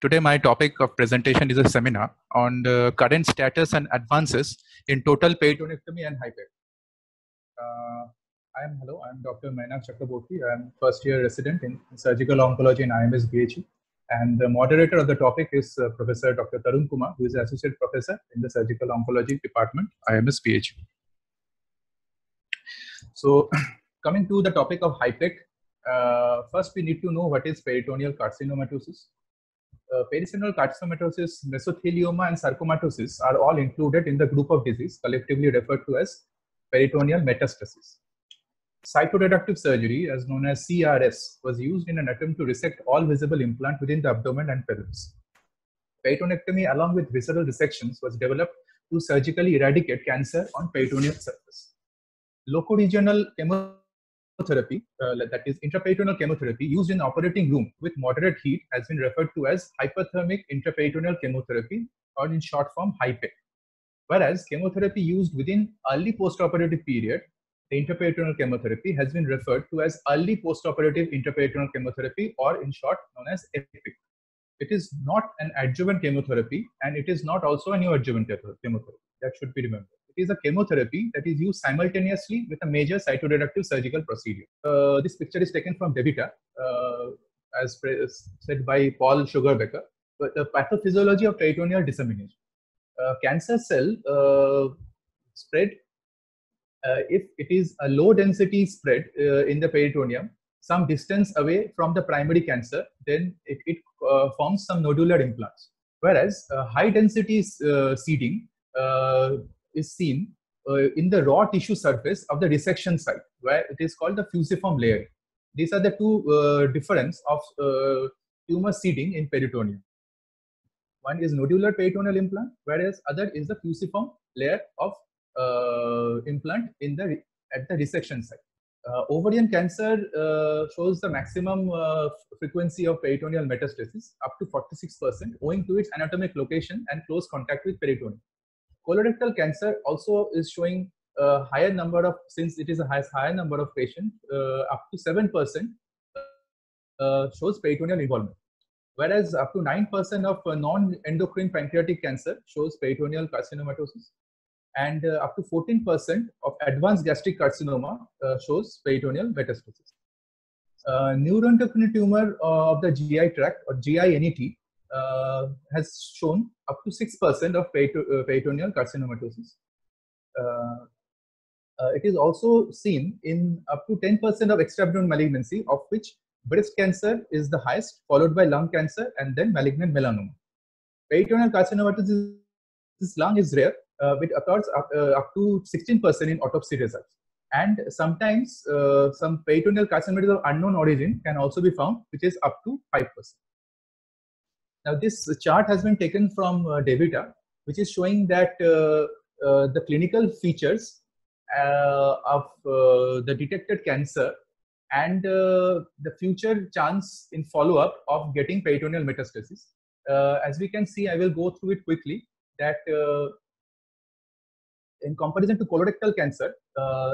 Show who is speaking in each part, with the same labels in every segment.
Speaker 1: Today, my topic of presentation is a seminar on the current status and advances in total peritonectomy and HIPEC. I'm Dr. Mainak Chakraborty. I'm first year resident in surgical oncology in IMS BHU. And the moderator of the topic is Professor Dr. Tarun Kumar, who is associate professor in the surgical oncology department, IMS BHU. So coming to the topic of HIPEC, first we need to know what is peritoneal carcinomatosis. Peritoneal carcinomatosis, mesothelioma, and sarcomatosis are all included in the group of disease collectively referred to as peritoneal metastasis. Cytoreductive surgery, as known as CRS, was used in an attempt to resect all visible implant within the abdomen and pelvis. Peritonectomy, along with visceral resections, was developed to surgically eradicate cancer on peritoneal surface. Locoregional chemotherapy, that is intraperitoneal chemotherapy, used in operating room with moderate heat has been referred to as hyperthermic intraperitoneal chemotherapy, or in short form HIPEC. Whereas chemotherapy used within early postoperative period, the intraperitoneal chemotherapy, has been referred to as early postoperative intraperitoneal chemotherapy, or in short known as EPIC. It is not an adjuvant chemotherapy, and it is not also a neoadjuvant chemotherapy. That should be remembered. It is a chemotherapy that is used simultaneously with a major cytoreductive surgical procedure. This picture is taken from DeVita, as said by Paul Sugarbecker. But the pathophysiology of peritoneal dissemination. Cancer cell spread, if it is a low density spread in the peritoneum, some distance away from the primary cancer, then it forms some nodular implants. Whereas high density seeding is seen in the raw tissue surface of the resection site, where it is called the fusiform layer. These are the two difference of tumor seeding in peritoneum. One is nodular peritoneal implant, whereas other is the fusiform layer of implant at the resection site. Ovarian cancer shows the maximum frequency of peritoneal metastasis, up to 46%, owing to its anatomic location and close contact with peritoneum. Colorectal cancer also is showing a higher number of, since it is a higher number of patients, up to 7% shows peritoneal involvement. Whereas up to 9% of non-endocrine pancreatic cancer shows peritoneal carcinomatosis, and up to 14% of advanced gastric carcinoma shows peritoneal metastasis. Neuroendocrine tumor of the GI tract, or GI-NET, has shown up to 6% of peritoneal carcinomatosis. It is also seen in up to 10% of extra-abdominal malignancy, of which breast cancer is the highest, followed by lung cancer and then malignant melanoma. Peritoneal carcinomatosis lung is rare, it occurs up to 16% in autopsy results. And sometimes some peritoneal carcinomas of unknown origin can also be found, which is up to 5%. Now, this chart has been taken from DeVita, which is showing that the clinical features of the detected cancer and the future chance in follow-up of getting peritoneal metastasis. As we can see, I will go through it quickly, that in comparison to colorectal cancer,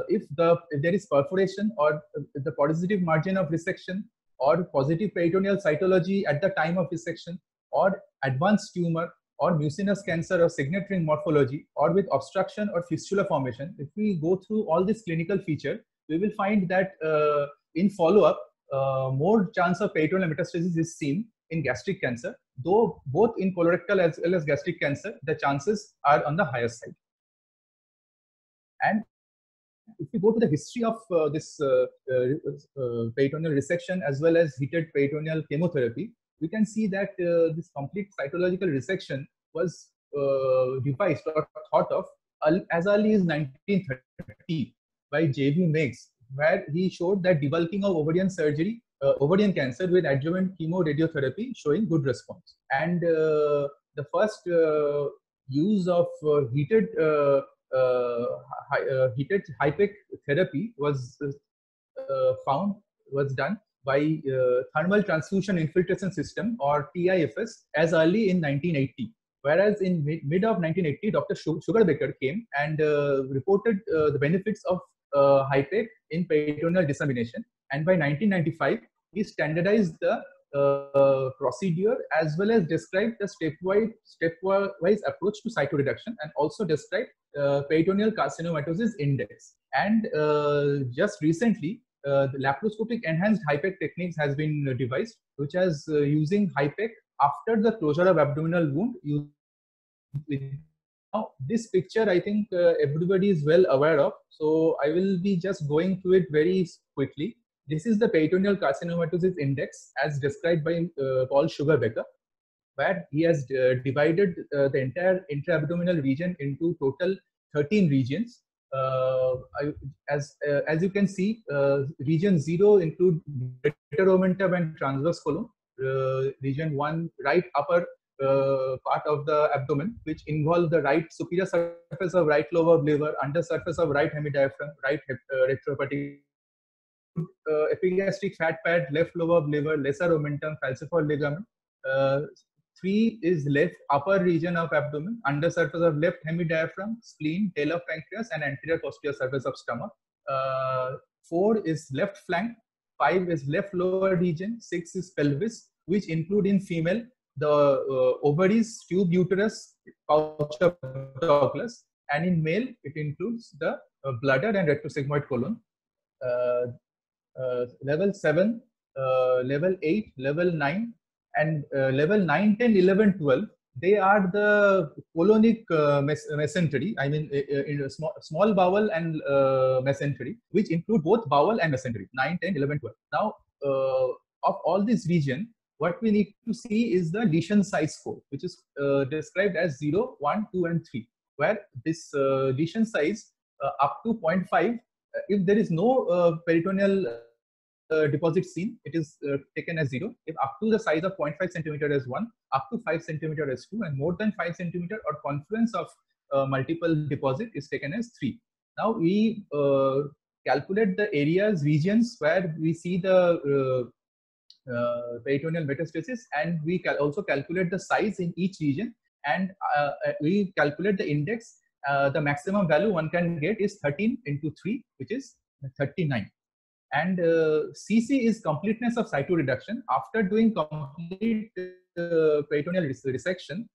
Speaker 1: if there is perforation or the positive margin of resection, or positive peritoneal cytology at the time of resection, or advanced tumor, or mucinous cancer or signet ring morphology, or with obstruction or fistula formation, if we go through all this clinical feature, we will find that in follow-up, more chance of peritoneal metastasis is seen in gastric cancer, though both in colorectal as well as gastric cancer, the chances are on the higher side. And if we go to the history of this peritoneal resection as well as heated peritoneal chemotherapy, we can see that this complete cytological resection was devised or thought of as early as 1930 by J.V. Meigs, where he showed that debulking of ovarian surgery, ovarian cancer with adjuvant chemoradiotherapy showing good response. And the first use of heated HIPEC therapy was done by thermal transfusion infiltration system, or TIFS, as early in 1980. Whereas in mid of 1980, Dr. Sugarbecker came and reported the benefits of HIPEC in peritoneal dissemination. And by 1995, he standardized the procedure, as well as describe the stepwise approach to cytoreduction, and also describe peritoneal carcinomatosis index. And just recently, the laparoscopic enhanced HIPEC techniques has been devised, which is using HIPEC after the closure of abdominal wound. Now, this picture, I think everybody is well aware of, so I will be just going through it very quickly. This is the peritoneal carcinomatosis index as described by Paul Sugar-Becker, where he has divided the entire intra-abdominal region into total 13 regions. As you can see, region 0 include retroomentum and transverse colon. Region 1, right upper part of the abdomen, which involve the right superior surface of right lobe of liver, under surface of right hemidiaphragm, right retrohepatic, epigastric fat pad, left lobe of liver, lesser omentum, falciform ligament. 3 is left upper region of abdomen, under surface of left hemidiaphragm, spleen, tail of pancreas, and anterior posterior surface of stomach. 4 is left flank. 5 is left lower region. 6 is pelvis, which include in female the ovaries, tube uterus, pouch of Douglas, and in male it includes the bladder and retrosigmoid colon. Level 7, level 8, level 9, and level 9, 10, 11, 12, they are the colonic mesentery, I mean in a small bowel and mesentery, which include both bowel and mesentery, 9, 10, 11, 12. Now, of all this region, what we need to see is the lesion size score, which is described as 0, 1, 2, and 3, where this lesion size up to 0.5, if there is no peritoneal deposit seen, it is taken as 0. If up to the size of 0.5 centimeter as 1, up to 5 centimeter as 2, and more than 5 centimeter or confluence of multiple deposit is taken as 3. Now we calculate the areas, regions where we see the peritoneal metastasis, and we also calculate the size in each region, and we calculate the index. The maximum value one can get is 13 into 3, which is 39. And CC is completeness of cytoreduction. After doing complete peritoneal resection,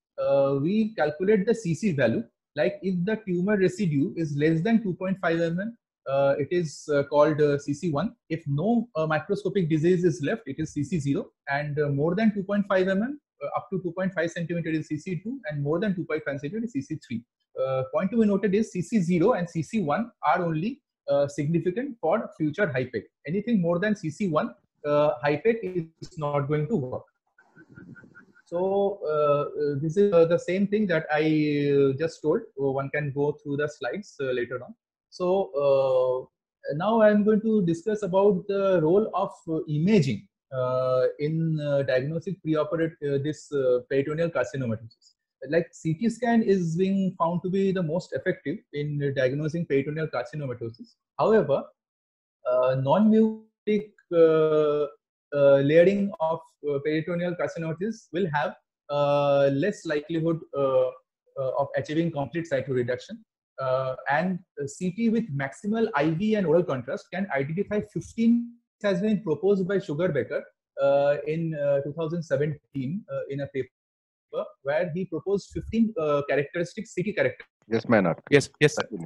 Speaker 1: we calculate the CC value. Like if the tumor residue is less than 2.5 mm, it is called CC1. If no microscopic disease is left, it is CC0. And more than 2.5 mm, up to 2.5 centimeter is CC2, and more than 2.5 centimeter is CC3. Point to be noted is CC0 and CC1 are only significant for future HIPEC. Anything more than CC1, HIPEC is not going to work. So this is the same thing that I just told. One can go through the slides later on. So now I am going to discuss about the role of imaging in diagnosing preoperative this peritoneal carcinomatosis. Like CT scan is being found to be the most effective in diagnosing peritoneal carcinomatosis. However, non-mutic layering of peritoneal carcinomatosis will have less likelihood of achieving complete cytoreduction. And CT with maximal IV and oral contrast can identify 15, has been proposed by Sugar-Becker in 2017 in a paper where he proposed 15 characteristics, CT characteristics.
Speaker 2: Yes, Maynard.
Speaker 3: Yes.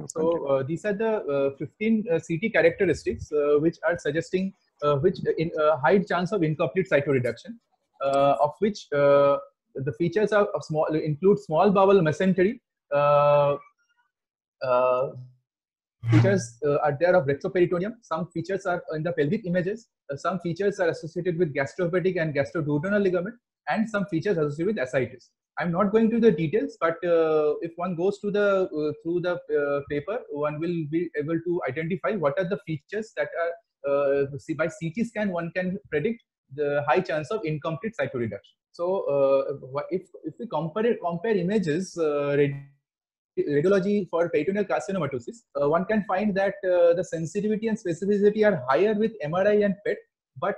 Speaker 1: So these are the 15 CT characteristics which are suggesting which in high chance of incomplete cytoreduction, of which the features of small include small bowel mesentery. Features are there of retroperitoneum. Some features are in the pelvic images. Some features are associated with gastrohepatic and gastroduodenal ligament, and some features associated with ascites. I'm not going to the details, but if one goes to the through the paper, one will be able to identify what are the features that are by CT scan. One can predict the high chance of incomplete cytoreduction. So if we compare images, radiology for peritoneal carcinomatosis, one can find that the sensitivity and specificity are higher with MRI and PET, but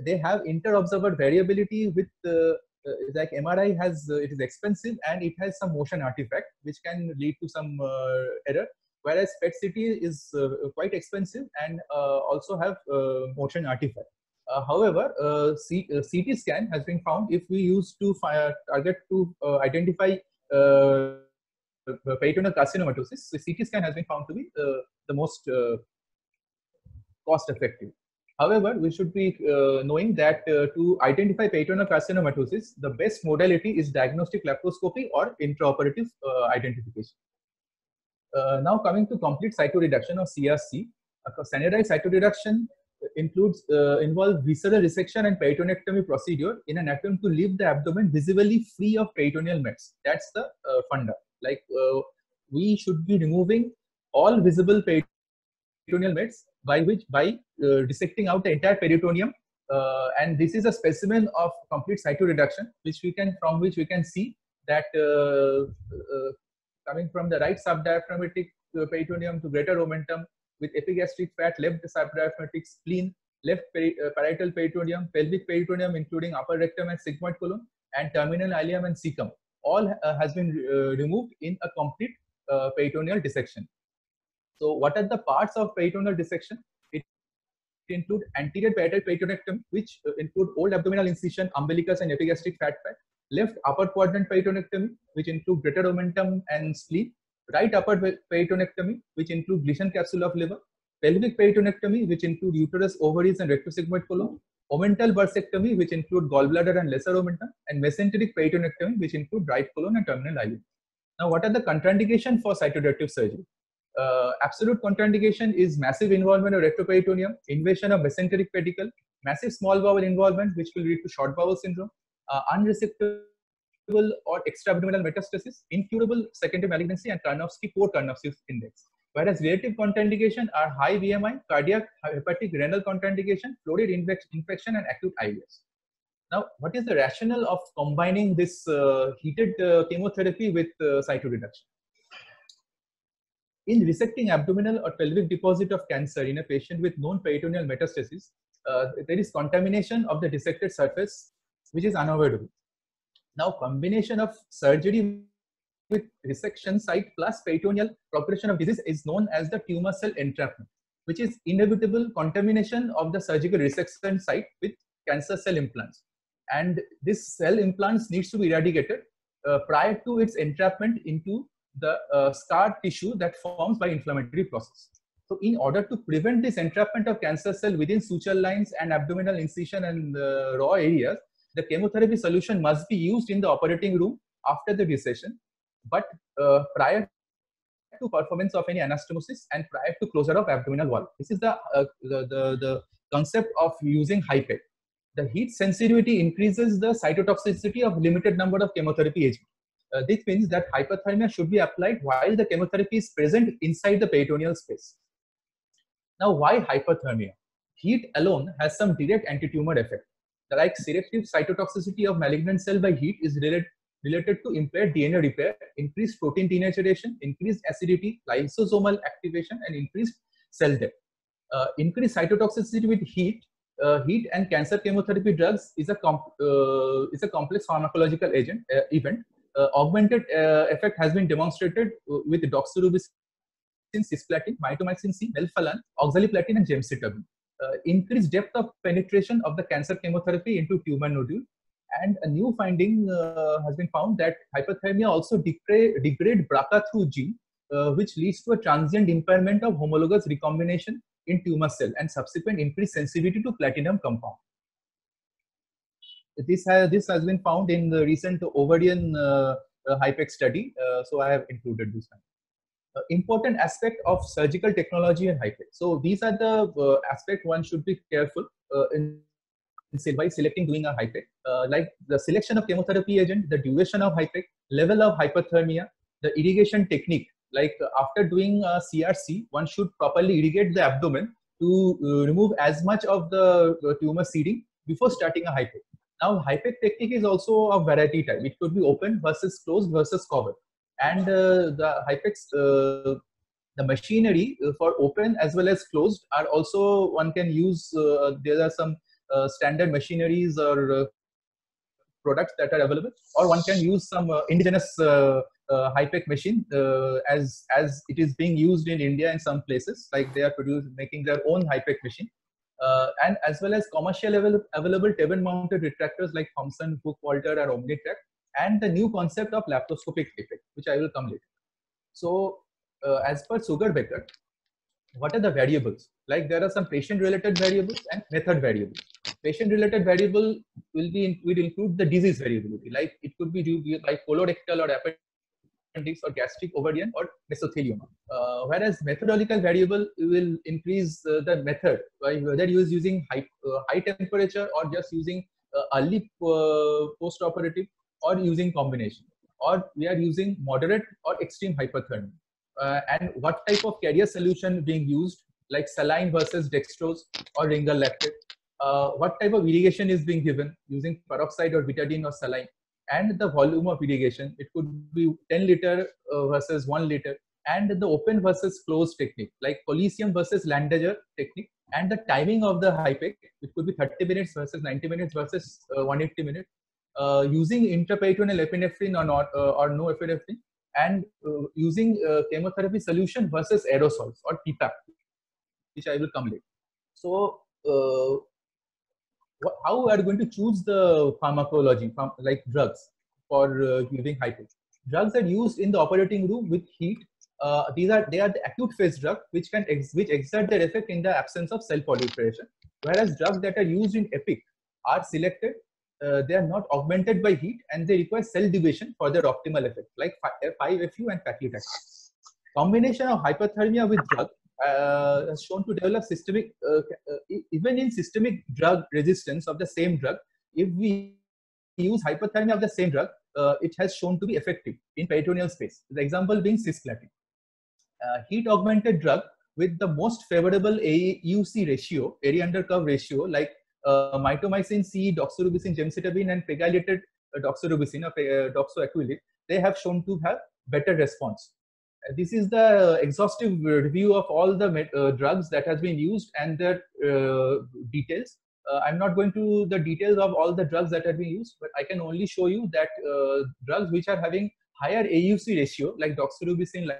Speaker 1: they have inter-observer variability with like MRI has it is expensive and it has some motion artifact which can lead to some error. whereas PET-CT is quite expensive and also have motion artifact. However, CT scan has been found if we use to target to identify peritoneal carcinomatosis. So CT scan has been found to be the most cost effective. However, we should be knowing that to identify peritoneal carcinomatosis, the best modality is diagnostic laparoscopy or intraoperative identification. Now coming to complete cytoreduction or CRC, standardized cytoreduction involves visceral resection and peritonectomy procedure in an attempt to leave the abdomen visibly free of peritoneal mets. That's the funda. Like we should be removing all visible peritoneal mets by dissecting out the entire peritoneum, and this is a specimen of complete cytoreduction, from which we can see that coming from the right subdiaphragmatic peritoneum to greater omentum with epigastric fat, left subdiaphragmatic spleen, left parietal peritoneum, pelvic peritoneum including upper rectum and sigmoid colon, and terminal ileum and cecum, all has been removed in a complete peritoneal dissection. So what are the parts of peritoneal dissection? It include anterior parietal peritonectomy, which include old abdominal incision, umbilicus and epigastric fat. Left upper quadrant peritonectomy, which include greater omentum and spleen. Right upper peritonectomy, which include Gleason capsule of liver. Pelvic peritonectomy, which include uterus, ovaries and rectosigmoid colon. Omental bursectomy, which include gallbladder and lesser omentum. And mesenteric peritonectomy, which include right colon and terminal ileum. Now, what are the contraindications for cytoreductive surgery? Absolute contraindication is massive involvement of rectoperitoneum, invasion of mesenteric pedicle, massive small bowel involvement, which will lead to short bowel syndrome, unresectable or extra-abdominal metastasis, incurable secondary malignancy, and Karnofsky, poor Karnofsky index. Whereas relative contraindication are high BMI, cardiac, hepatic, renal contraindication, fluoride infection, and acute IBS. Now, what is the rationale of combining this heated chemotherapy with cytoreduction? In resecting abdominal or pelvic deposit of cancer in a patient with known peritoneal metastasis, there is contamination of the dissected surface, which is unavoidable. Now, combination of surgery with resection site plus peritoneal progression of disease is known as the tumor cell entrapment, which is inevitable contamination of the surgical resection site with cancer cell implants. And this cell implants needs to be eradicated prior to its entrapment into the scar tissue that forms by inflammatory process. So in order to prevent this entrapment of cancer cell within suture lines and abdominal incision and raw areas, the chemotherapy solution must be used in the operating room after the dissection, but prior to performance of any anastomosis and prior to closure of abdominal wall. This is the concept of using HIPEC. The heat sensitivity increases the cytotoxicity of limited number of chemotherapy agents. This means that hyperthermia should be applied while the chemotherapy is present inside the peritoneal space. Now, why hyperthermia? Heat alone has some direct anti-tumor effect. Like selective cytotoxicity of malignant cell by heat is related to impaired DNA repair, increased protein denaturation, increased acidity, lysosomal activation, and increased cell death. Increased cytotoxicity with heat and cancer chemotherapy drugs is a complex pharmacological event. Augmented effect has been demonstrated with doxorubicin, cisplatin, mitomycin C, melphalan, oxaliplatin, and gemcitabine. Increased depth of penetration of the cancer chemotherapy into tumor nodule, and a new finding has been found that hyperthermia also degrade BRCA2 gene, which leads to a transient impairment of homologous recombination in tumor cell and subsequent increased sensitivity to platinum compound. This has been found in the recent ovarian HIPEC study, so I have included this one. Important aspect of surgical technology and HIPEC. So these are the aspect one should be careful by selecting doing a HIPEC, like the selection of chemotherapy agent, the duration of HIPEC, level of hyperthermia, the irrigation technique. Like after doing a CRC, one should properly irrigate the abdomen to remove as much of the tumor seeding before starting a HIPEC. Now, HIPEC technique is also a variety type. It could be open versus closed versus covered. And the HIPECs, the machinery for open as well as closed are also, one can use, there are some standard machineries or products that are available, or one can use some indigenous HIPEC machine as it is being used in India in some places, like they are making their own HIPEC machine. And as well as commercial available table mounted retractors like Thomson, Hook, Walter, or Omnitrack, and the new concept of laparoscopic HIPEC, which I will come later. So, as per Sugar-Baker, what are the variables? Like there are some patient-related variables and method variables. Patient-related variable will include the disease variability, like it could be due like colorectal or appendix or gastric, ovarian, or mesothelioma. Whereas methodological variable will increase the method, by whether you is using high temperature or just using early post-operative, or using combination, or we are using moderate or extreme hyperthermia. And what type of carrier solution being used, like saline versus dextrose or Ringer lactate. What type of irrigation is being given, using peroxide or betadine or saline, and the volume of irrigation. It could be 10 liter versus 1 liter, and the open versus closed technique, like Coliseum versus Landager technique, and the timing of the HIPEC. It could be 30 minutes versus 90 minutes versus 180 minutes. Using intraperitoneal epinephrine or not, or no epinephrine, and using chemotherapy solution versus aerosols or PPAP, which I will come later. So, how we are going to choose the pharmacology, like drugs for giving HIPEC? Drugs are used in the operating room with heat. They are the acute phase drug, which exert their effect in the absence of cell proliferation. Whereas drugs that are used in EPIC are selected. They are not augmented by heat, and they require cell division for their optimal effect, like 5-FU and paclitaxel. Combination of hyperthermia with drug has shown to develop systemic, even in systemic drug resistance of the same drug. If we use hyperthermia of the same drug, it has shown to be effective in peritoneal space. The example being cisplatin. Heat augmented drug with the most favorable AUC ratio, area under curve ratio, like mitomycin C, doxorubicin, gemcitabine, and pegylated doxorubicin or doxoacrylate, they have shown to have better response. This is the exhaustive review of all the drugs that has been used and their details. I'm not going to the details of all the drugs that have been used, but I can only show you that drugs which are having higher AUC ratio, like doxorubicin,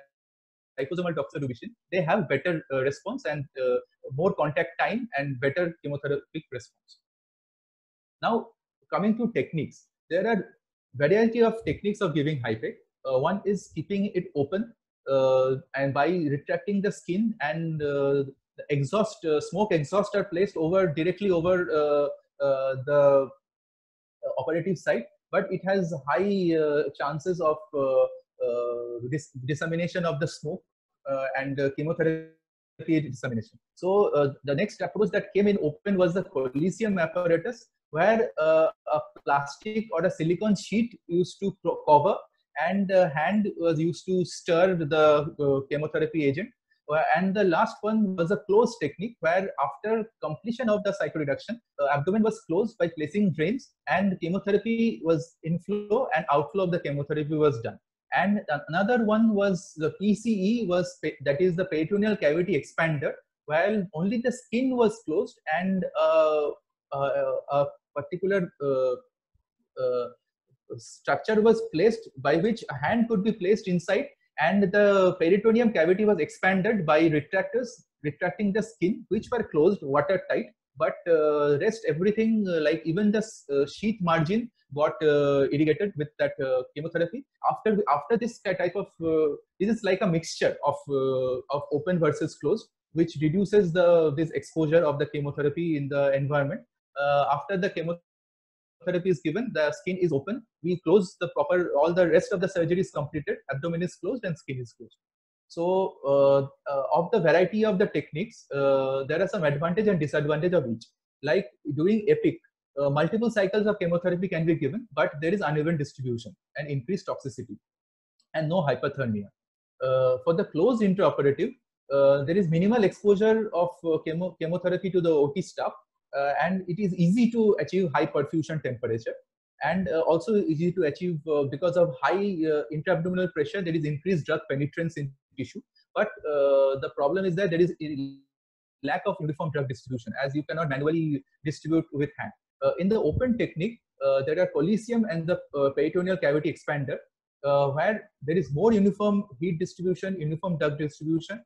Speaker 1: liposomal doxorubicin, they have better response and more contact time and better chemotherapeutic response. Now, coming to techniques, there are variety of techniques of giving HIPEC. One is keeping it open, and by retracting the skin, and the exhaust, smoke exhaust are placed directly over the operative site, but it has high chances of dissemination of the smoke and chemotherapy dissemination. So the next approach that came in open was the Coliseum apparatus, where a plastic or a silicone sheet used to cover, and hand was used to stir the chemotherapy agent. And the last one was a closed technique, where after completion of the cytoreduction, the abdomen was closed by placing drains, and chemotherapy was inflow and outflow of the chemotherapy was done. And another one was the PCE, that is the peritoneal cavity expander, while only the skin was closed, and a particular structure was placed by which a hand could be placed inside, and the peritoneum cavity was expanded by retracting the skin, which were closed watertight, but rest everything, like even the sheath margin got irrigated with that chemotherapy. After this type of, this is like a mixture of open versus closed, which reduces this exposure of the chemotherapy in the environment. After the chemotherapy is given, the skin is open. We close all the rest of the surgery is completed. Abdomen is closed and skin is closed. So of the variety of the techniques, there are some advantage and disadvantage of each. Like doing EPIC, multiple cycles of chemotherapy can be given, but there is uneven distribution and increased toxicity and no hyperthermia. For the closed intraoperative, there is minimal exposure of chemotherapy to the OT staff, and it is easy to achieve high perfusion temperature, and also easy to achieve because of high intra-abdominal pressure. There is increased drug penetrance in tissue, but the problem is that there is lack of uniform drug distribution, as you cannot manually distribute with hand. In the open technique, there are Coliseum and the peritoneal cavity expander. where there is more uniform heat distribution, uniform drug distribution,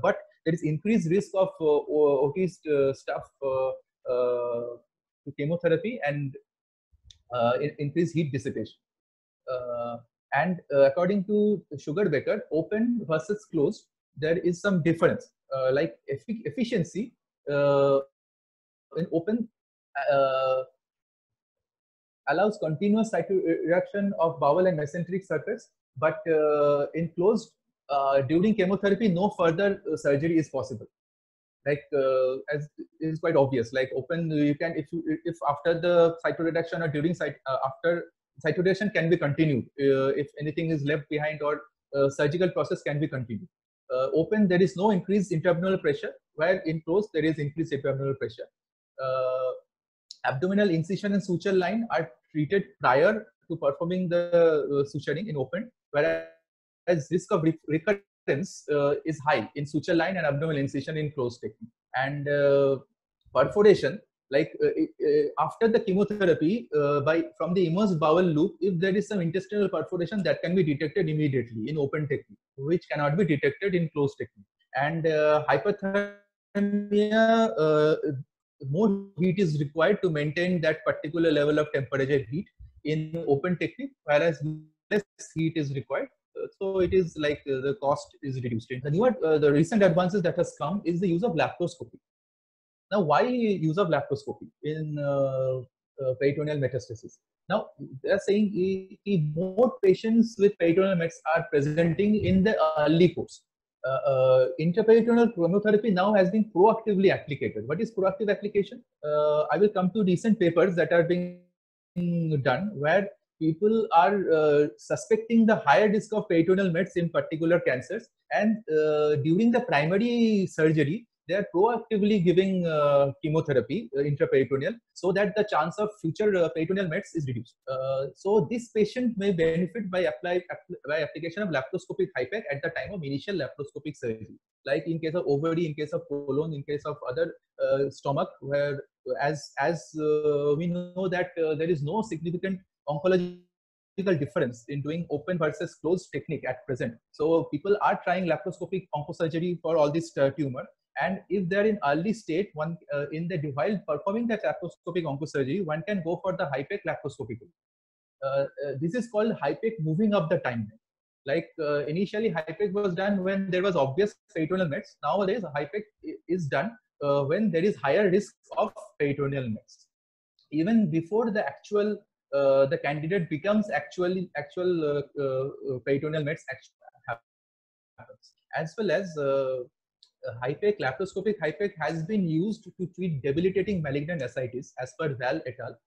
Speaker 1: but there is increased risk of OT stuff to chemotherapy and increased heat dissipation. And according to Sugar-Baker, open versus closed, there is some difference. Like efficiency in open allows continuous cytoreduction of bowel and mesenteric surface, but in closed, during chemotherapy, no further surgery is possible. Like as is quite obvious. Like open, you can if after the cytoreduction or during after cytoreduction can be continued. If anything is left behind or surgical process can be continued. Open, there is no increased intra-abdominal pressure, while in closed there is increased intra-abdominal pressure. Abdominal incision and suture line are treated prior to performing the suturing in open, whereas risk of recurrence is high in suture line and abdominal incision in closed technique. And perforation, like after the chemotherapy, from the immersed bowel loop, if there is some intestinal perforation, that can be detected immediately in open technique, which cannot be detected in closed technique. And hypothermia, more heat is required to maintain that particular level of temperature heat in open technique, whereas less heat is required. So it is like the cost is reduced. The recent advances that has come is the use of laparoscopy. Now, why use of laparoscopy in peritoneal metastasis? Now, they are saying more patients with peritoneal mets are presenting in the early course. Intraperitoneal chemotherapy now has been proactively applicated. What is proactive application? I will come to recent papers that are being done where people are suspecting the higher risk of peritoneal mets in particular cancers, and during the primary surgery, they are proactively giving chemotherapy intraperitoneal so that the chance of future peritoneal mets is reduced. So this patient may benefit by application of laparoscopic HIPEC at the time of initial laparoscopic surgery, like in case of ovary, in case of colon, in case of other stomach, where as we know that there is no significant oncological difference in doing open versus closed technique at present. So people are trying laparoscopic oncosurgery for all this tumor. And if they're in early state, while performing that laparoscopic oncosurgery, one can go for the HIPEC laparoscopic. This is called HIPEC moving up the timeline. Like initially, HIPEC was done when there was obvious peritoneal mets. Nowadays, HIPEC is done when there is higher risk of peritoneal mets. Even before the actual the candidate becomes actual peritoneal mets happens, as well as HIPEC, laparoscopic HIPEC has been used to treat debilitating malignant ascites as per Val et al.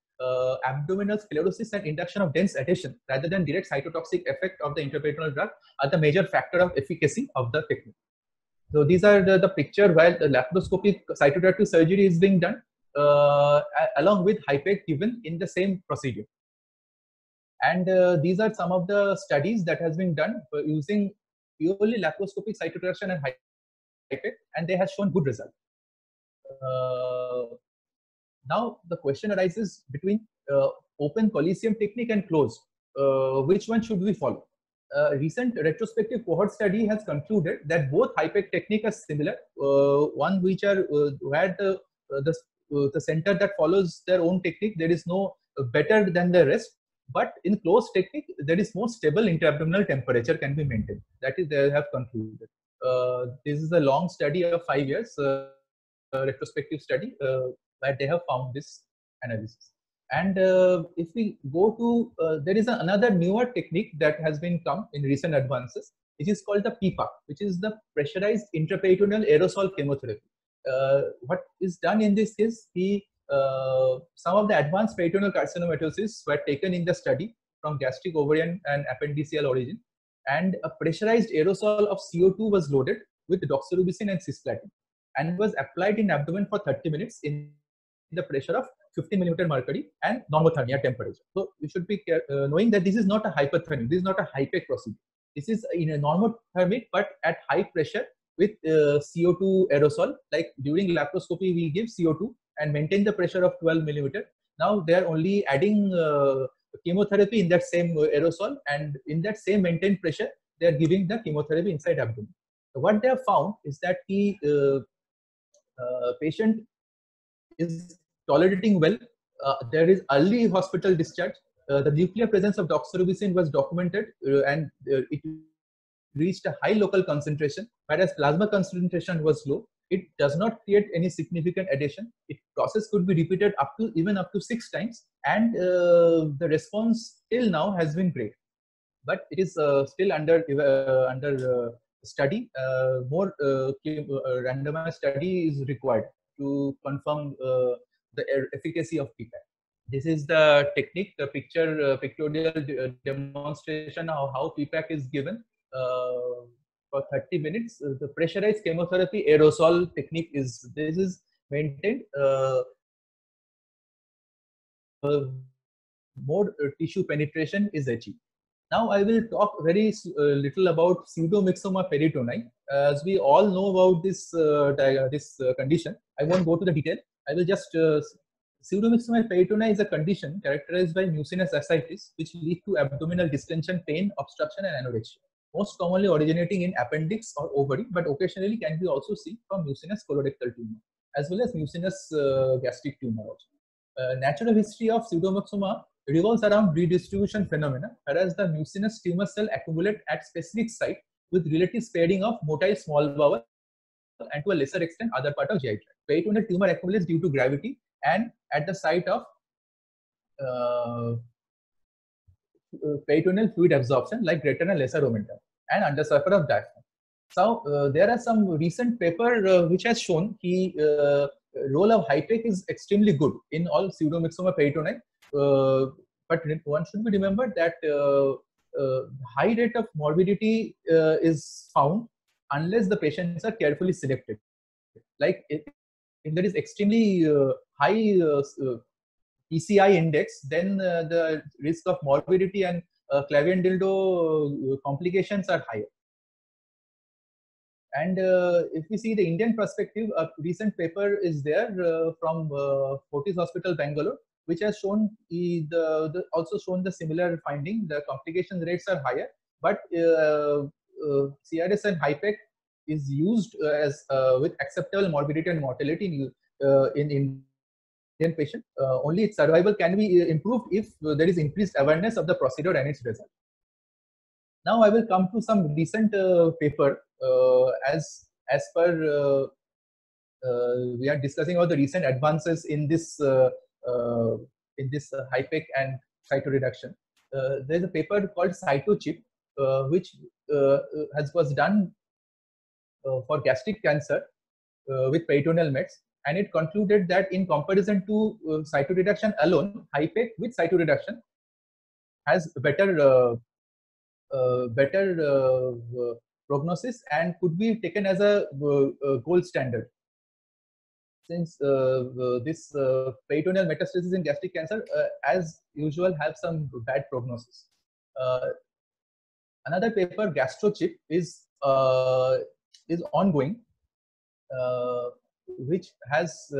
Speaker 1: Abdominal sclerosis and induction of dense adhesion rather than direct cytotoxic effect of the intraperitoneal drug are the major factor of efficacy of the technique. So these are the picture where the laparoscopic cytoreductive surgery is being done along with HIPEC given in the same procedure. And these are some of the studies that has been done using purely laparoscopic cytoreduction and HIPEC, and they have shown good results. Now the question arises between open Coliseum technique and closed. Which one should we follow? Recent retrospective cohort study has concluded that both HIPEC technique are similar. One which are where the center that follows their own technique, there is no better than the rest. But in closed technique, there is more stable intra-abdominal temperature can be maintained. That is, they have concluded. This is a long study of 5 years, retrospective study, where they have found this analysis. And if we go to, there is another newer technique that has been come in recent advances, which is called the PPAC, which is the pressurized intraperitoneal aerosol chemotherapy. What is done in this case, some of the advanced peritoneal carcinomatosis were taken in the study from gastric, ovarian, and appendiceal origin, and a pressurized aerosol of CO2 was loaded with doxorubicin and cisplatin and was applied in abdomen for 30 minutes in the pressure of 50 millimeter mercury and normothermia temperature. So we should be knowing that this is not a hyperthermic, this is not a HIPEC procedure. This is in a normothermic but at high pressure with CO2 aerosol. Like during laparoscopy, we give CO2 and maintain the pressure of 12 millimeter. Now they are only adding chemotherapy in that same aerosol, and in that same maintained pressure, they are giving the chemotherapy inside abdomen. So what they have found is that the patient is tolerating well. There is early hospital discharge. The nuclear presence of doxorubicin was documented, and it reached a high local concentration, whereas plasma concentration was low. It does not create any significant adhesion. Its process could be repeated even up to 6 times, and the response till now has been great. But it is still under study. More randomized study is required to confirm the efficacy of PPAP. This is the technique, the pictorial demonstration of how PPAC is given for 30 minutes. The pressurized chemotherapy aerosol technique is maintained. More tissue penetration is achieved. Now I will talk very little about pseudomyxoma peritoni. As we all know about this condition, I won't go to the detail. I will just pseudomyxoma peritoni is a condition characterized by mucinous ascites, which lead to abdominal distension, pain, obstruction, and anorexia. Most commonly originating in appendix or ovary, but occasionally can be also seen from mucinous colorectal tumor, as well as mucinous gastric tumor also. Natural history of pseudomyxoma revolves around redistribution phenomena, whereas the mucinous tumor cell accumulate at specific site with relative sparing of motile small bowel and to a lesser extent other part of GI tract. Peritoneal tumor accumulates due to gravity and at the site of peritoneal fluid absorption like greater and lesser omentum and undersurface of diaphragm. So there are some recent paper which has shown the role of HIPEC is extremely good in all pseudomyxoma peritoni. But one should be remembered that high rate of morbidity is found unless the patients are carefully selected. Like if there is extremely high PCI index, then the risk of morbidity and Clavian dildo complications are higher. And if we see the Indian perspective, a recent paper is there from Fortis Hospital, Bangalore, which has shown also shown the similar finding. The complication rates are higher, but CRS and HIPEC is used as with acceptable morbidity and mortality in Indian patient. Only its survival can be improved if there is increased awareness of the procedure and its result. Now I will come to some recent paper as per we are discussing about the recent advances in this HIPEC and cytoreduction. There is a paper called CytoChip which was done for gastric cancer with peritoneal mets, and it concluded that in comparison to cytoreduction alone, HIPEC with cytoreduction has better prognosis and could be taken as a gold standard. Since this peritoneal metastasis in gastric cancer, as usual, have some bad prognosis. Another paper, GastroChip, is ongoing, which has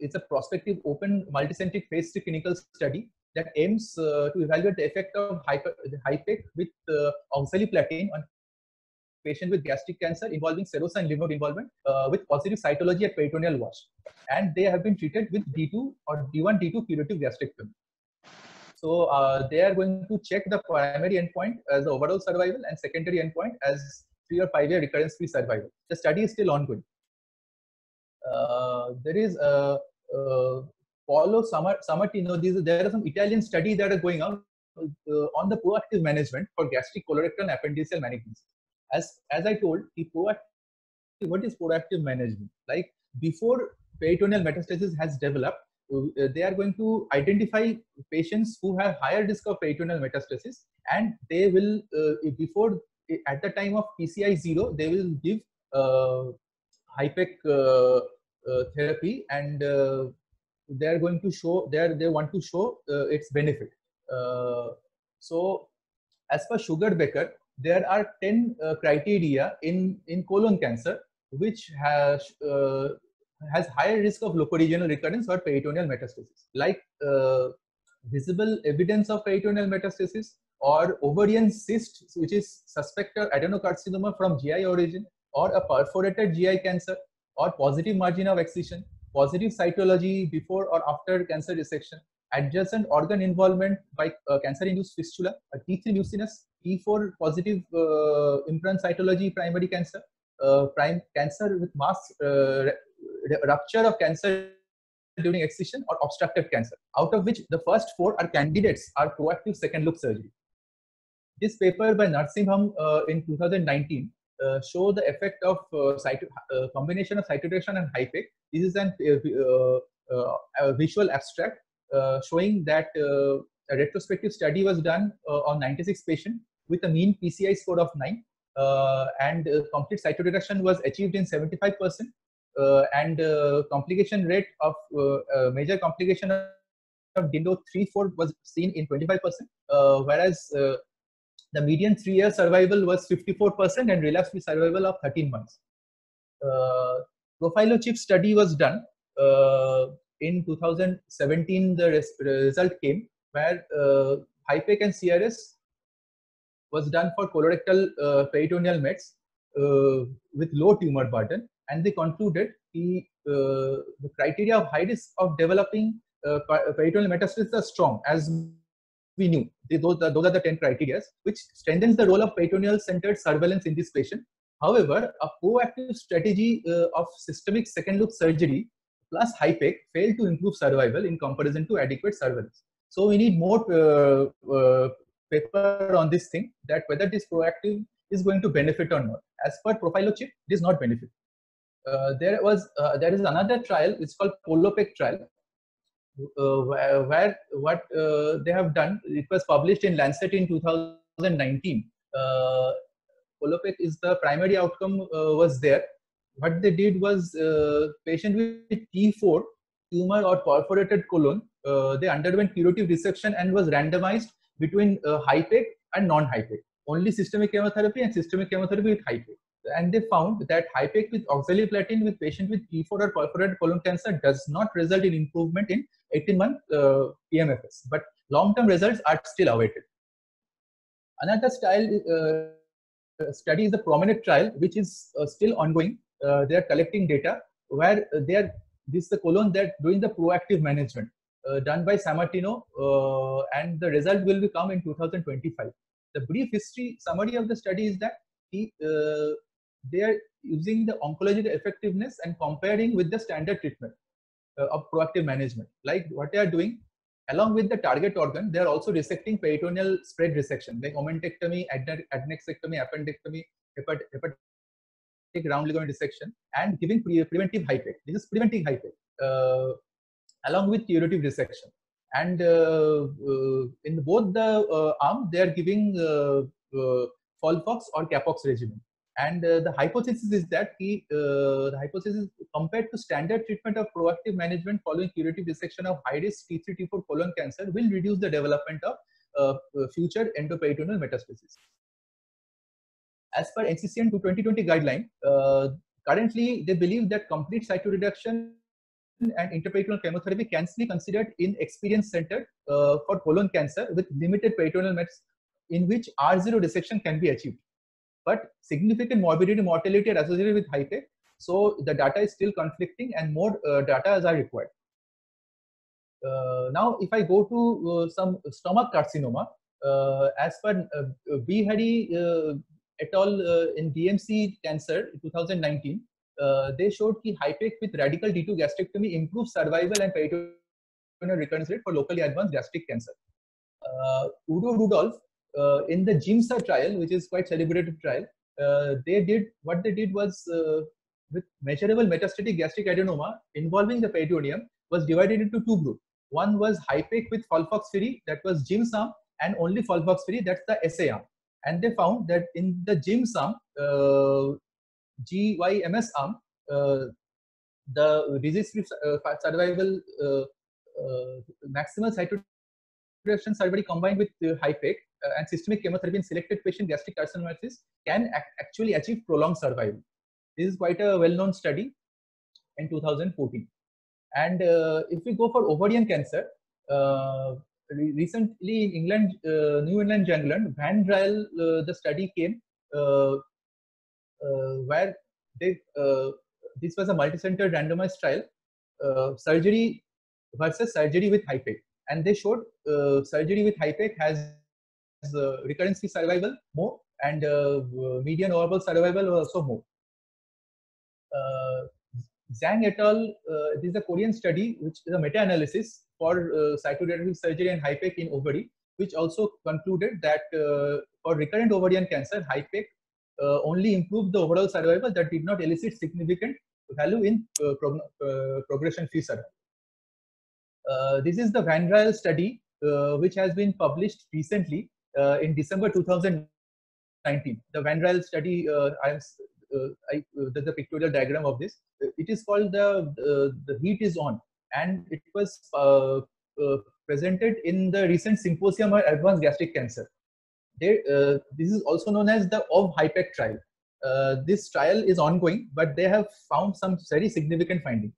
Speaker 1: it's a prospective open multicentric phase 3 clinical study that aims to evaluate the effect of HIPEC with oxaliplatin on patient with gastric cancer involving cirrhosis and lymph node involvement with positive cytology at peritoneal wash, and they have been treated with D2 or D1, D2 curative gastrectomy. So they are going to check the primary endpoint as the overall survival and secondary endpoint as 3 or 5 year recurrence-free survival. The study is still ongoing. There is Paolo Sammartino. There are some Italian studies that are going on the proactive management for gastric, colorectal, and appendiceal malignancy. As I told, what is proactive management? Like before peritoneal metastasis has developed, they are going to identify patients who have higher risk of peritoneal metastasis, and they will at the time of PCI 0, they will give HIPEC therapy, and they are going to show they want to show its benefit. So as per Sugar-Baker, there are 10 criteria in colon cancer which has higher risk of locoregional recurrence or peritoneal metastasis. Like visible evidence of peritoneal metastasis, or ovarian cyst, which is suspected adenocarcinoma from GI origin, or a perforated GI cancer, or positive margin of excision, positive cytology before or after cancer resection, adjacent organ involvement by cancer-induced fistula, a T3 mucinous, T4 positive implant cytology primary cancer, cancer with mass rupture of cancer during excision, or obstructed cancer, out of which the first 4 are candidates are proactive second look surgery. This paper by Narasimham in 2019 show the effect of combination of cytoreduction and HIPEC. This is a visual abstract showing that a retrospective study was done on 96 patients with a mean PCI score of 9, and complete cytoreduction was achieved in 75%, and complication rate of major complication of DINDO 3-4 was seen in 25%, whereas the median 3-year survival was 54% and relapse-free survival of 13 months. Profilochip study was done in 2017. The result came where HIPEC and CRS was done for colorectal peritoneal mets with low tumor burden, and they concluded the criteria of high risk of developing peritoneal metastasis are strong, as we knew. Those are the 10 criteria, which strengthens the role of peritoneal-centered surveillance in this patient. However, a proactive strategy of systemic second-look surgery plus HIPEC failed to improve survival in comparison to adequate surveillance. So we need more paper on this thing, that whether this proactive is going to benefit or not. As per Profilochip, it is not benefit. There is another trial. It's called PoloPEC trial, where what they have done. It was published in Lancet in 2019. PoloPEC is the primary outcome was there. What they did was patient with T4 tumor or perforated colon, they underwent curative resection and was randomized between HIPEC and non-HIPEC. Only systemic chemotherapy and systemic chemotherapy with HIPEC. And they found that HIPEC with oxaliplatin with patient with T4 or perforated colon cancer does not result in improvement in 18-month PMFS, but long-term results are still awaited. Another study is the PROMENADE trial, which is still ongoing. They are collecting data where this is the colon that doing the proactive management done by Sammartino, and the result will come in 2025. The brief history summary of the study is that they are using the oncological effectiveness and comparing with the standard treatment of proactive management. Like what they are doing, along with the target organ, they are also resecting peritoneal spread resection, like omentectomy, adnexectomy, appendectomy, hepatic round ligament resection, and giving preventive HIPEC. This is preventing HIPEC along with curative resection. And in both the arm, they are giving FOLFOX or CAPOX regimen. And the hypothesis is that the hypothesis compared to standard treatment of proactive management following curative resection of high-risk T3, T4 colon cancer will reduce the development of future endoperitoneal metastasis. As per NCCN 2020 guideline, currently they believe that complete cytoreduction and interperitoneal chemotherapy can be considered in experience centered for colon cancer with limited peritoneal mets in which R0 resection can be achieved. But significant morbidity mortality are associated with HIPEC, so the data is still conflicting and more data are required. Now, if I go to some stomach carcinoma, as per B. Hari et al. In DMC cancer 2019, they showed that HIPEC with radical D2 gastrectomy improves survival and peritoneal recurrence rate for locally advanced gastric cancer. Udo Rudolph in the GIMSA trial, which is quite celebrated trial, what they did was with measurable metastatic gastric adenoma involving the peritoneum was divided into 2 groups. One was HIPEC with FOLFOXIRI, that was GIMS arm, and only FOLFOXIRI, that's the SA arm. And they found that in the GIMS arm, GYMS arm, the disease-free survival maximal cytoreduction surgery combined with HIPEC and systemic chemotherapy in selected patient gastric carcinomas can actually achieve prolonged survival. This is quite a well-known study in 2014. And if we go for ovarian cancer, recently in England, New England Journal, Van Driel, the study came where they this was a multi-center randomized trial, surgery versus surgery with HIPEC, and they showed surgery with HIPEC has recurrence-free survival more, and median overall survival also more. Zhang et al. This is a Korean study, which is a meta-analysis for cytoreductive surgery and HIPEC in ovary, which also concluded that for recurrent ovarian cancer, HIPEC only improved the overall survival, that did not elicit significant value in progression-free survival. This is the Van Driel study, which has been published recently in December 2019. The Van Driel study, there's a pictorial diagram of this. It is called the Heat is On, and it was presented in the recent Symposium on Advanced Gastric Cancer. This is also known as the OV-HIPEC trial. This trial is ongoing, but they have found some very significant findings.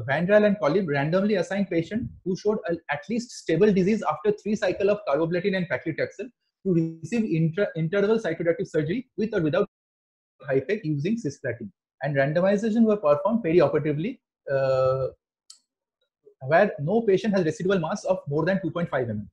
Speaker 1: Van Driel and colleagues randomly assigned patients who showed at least stable disease after 3 cycles of carboplatin and paclitaxel to receive interval cytoreductive surgery with or without HIPEC using cisplatin, and randomization were performed perioperatively, where no patient has residual mass of more than 2.5 mm.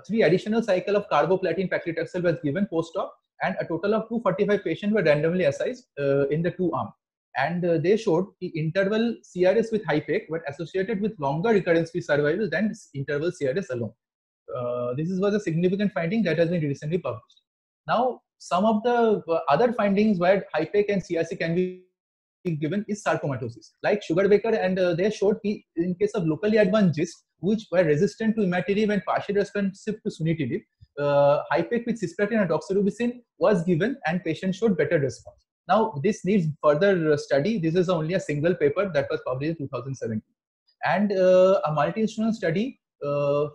Speaker 1: 3 additional cycles of carboplatin paclitaxel was given post-op, and a total of 245 patients were randomly assessed in the 2 arms. And they showed the interval CRS with HIPEC were associated with longer recurrence-free survival than interval CRS alone. This was a significant finding that has been recently published. Now, some of the other findings where HIPEC and CRC can be given is sarcomatosis. Like Sugar-Baker, and they showed in case of locally advanced GIST, which were resistant to imatinib and partially responsive to sunitinib, HIPEC with cisplatin and doxorubicin was given, and patients showed better response. Now, this needs further study. This is only a single paper that was published in 2017. And a multi-institutional study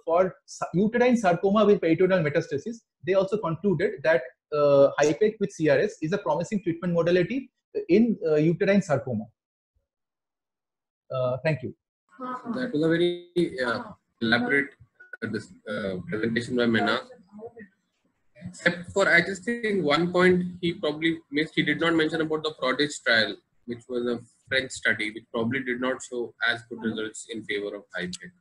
Speaker 1: for uterine sarcoma with peritoneal metastasis, they also concluded that HIPEC with CRS is a promising treatment modality in uterine sarcoma. Thank you.
Speaker 2: That was a very elaborate presentation by Menas. Except for, I just think one point he probably missed. He did not mention about the Prodigy trial, which was a French study, which probably did not show as good results in favor of HIPEC.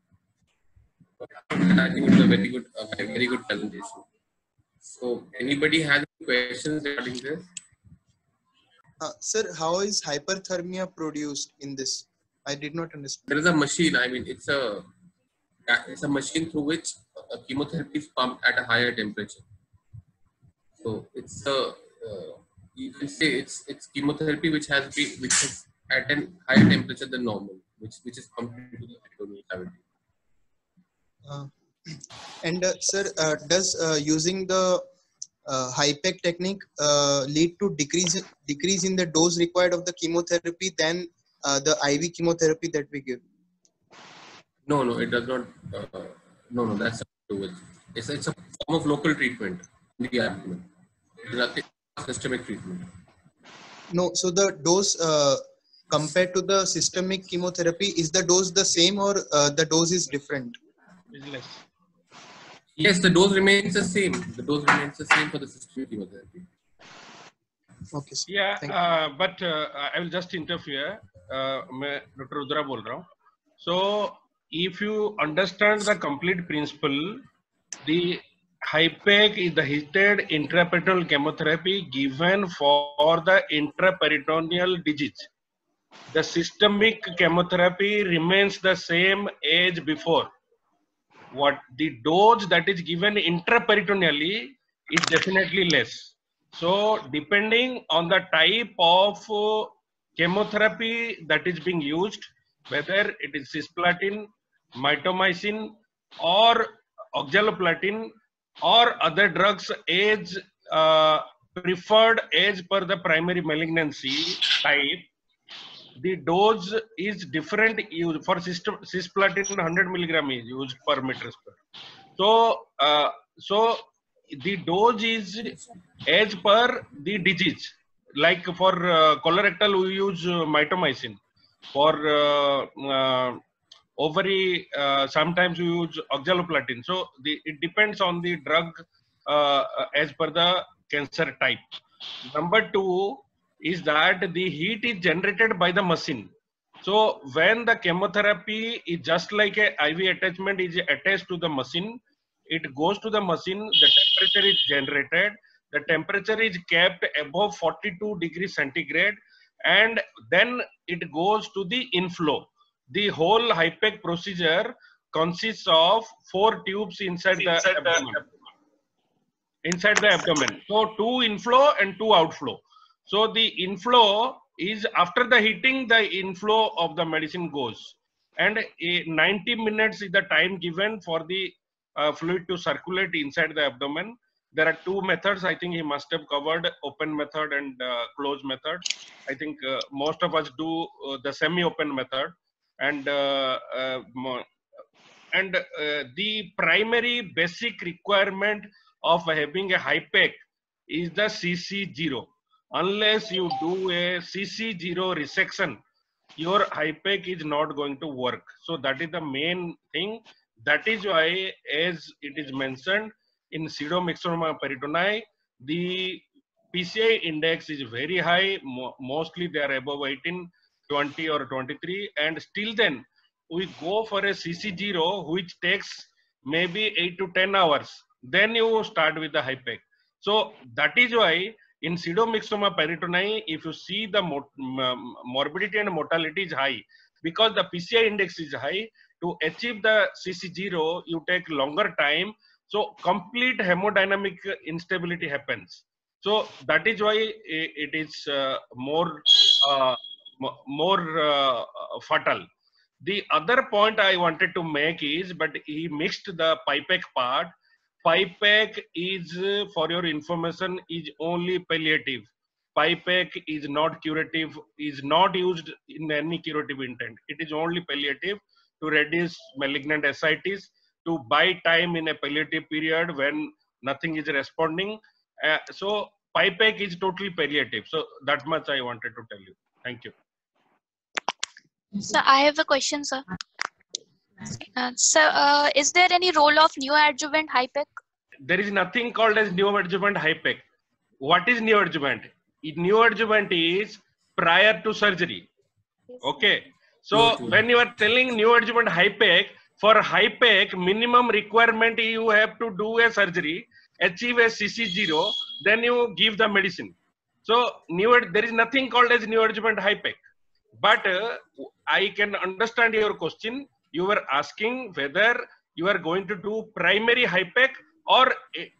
Speaker 2: I think it was a very good presentation. So, anybody has questions regarding this?
Speaker 3: Sir, how is hyperthermia produced in this? I did not understand.
Speaker 2: There is a machine. I mean, it's a machine through which chemotherapy is pumped at a higher temperature. So it's you can say it's chemotherapy which is at a higher temperature than normal, which is pumped into the peritoneal cavity.
Speaker 3: And sir, does using the HIPEC technique lead to decrease in the dose required of the chemotherapy than the IV chemotherapy that we give?
Speaker 2: No, it does not. No, that's not true. It's a form of local treatment in the abdomen. There's nothing systemic treatment.
Speaker 3: No, so the dose compared to the systemic chemotherapy, is the dose the same, or the dose is different?
Speaker 2: Yes, the dose remains the same. The dose remains the same for the systemic chemotherapy.
Speaker 3: Okay. Sir.
Speaker 4: Yeah, but I will just interfere. मैं Dr. Rudra बोल रहा हूँ. So, if you understand the complete principle, the HIPEC is the heated intraperitoneal chemotherapy given for the intraperitoneal disease. The systemic chemotherapy remains the same as before. What the dose that is given intraperitoneally is definitely less. So, depending on the type of chemotherapy that is being used, whether it is cisplatin, mitomycin, or oxaliplatin, or other drugs as preferred as per the primary malignancy type, the dose is different. For cisplatin, 100 milligram is used per meter square. So the dose is as per the disease. Like for colorectal, we use mitomycin. For ovary, sometimes you use oxaliplatin. So it depends on the drug as per the cancer type. Number two is that the heat is generated by the machine. So when the chemotherapy is just like a IV attachment is attached to the machine, it goes to the machine, the temperature is generated, the temperature is kept above 42 degrees centigrade, and then it goes to the inflow. The whole HIPEC procedure consists of 4 tubes inside the abdomen. Inside the abdomen. So 2 inflow and 2 outflow. So the inflow is after the heating, the inflow of the medicine goes. And 90 minutes is the time given for the fluid to circulate inside the abdomen. There are 2 methods. I think he must have covered open method and closed method. I think most of us do the semi-open method. And the primary basic requirement of having a HIPEC is the CC0. Unless you do a CC0 resection, your HIPEC is not going to work. So that is the main thing. That is why, as it is mentioned in pseudomyxoma peritonei, the PCI index is very high. Mostly they are above 18, 20 or 23, and still then we go for a CC0 which takes maybe 8 to 10 hours. Then you start with the HIPEC. So that is why in pseudomyxoma peritonei, if you see the morbidity and mortality is high, because the PCI index is high. To achieve the CC0, you take longer time. So complete hemodynamic instability happens. So that is why it is more fatal. The other point I wanted to make is, but he mixed the PIPEC part. PIPEC is, for your information, is only palliative. PIPEC is not curative, is not used in any curative intent. It is only palliative to reduce malignant ascites, to buy time in a palliative period when nothing is responding. So PIPEC is totally palliative. So that much I wanted to tell you. Thank you.
Speaker 5: So I have a question, sir. So is there any role of neoadjuvant HIPEC?
Speaker 4: There is nothing called as neoadjuvant HIPEC. What is neoadjuvant? Neoadjuvant is prior to surgery. Okay. So when you are telling neoadjuvant HIPEC, for HIPEC minimum requirement you have to do a surgery, achieve a CC0, then you give the medicine. So there is nothing called as neoadjuvant HIPEC. But I can understand your question. You were asking whether you are going to do primary HIPEC or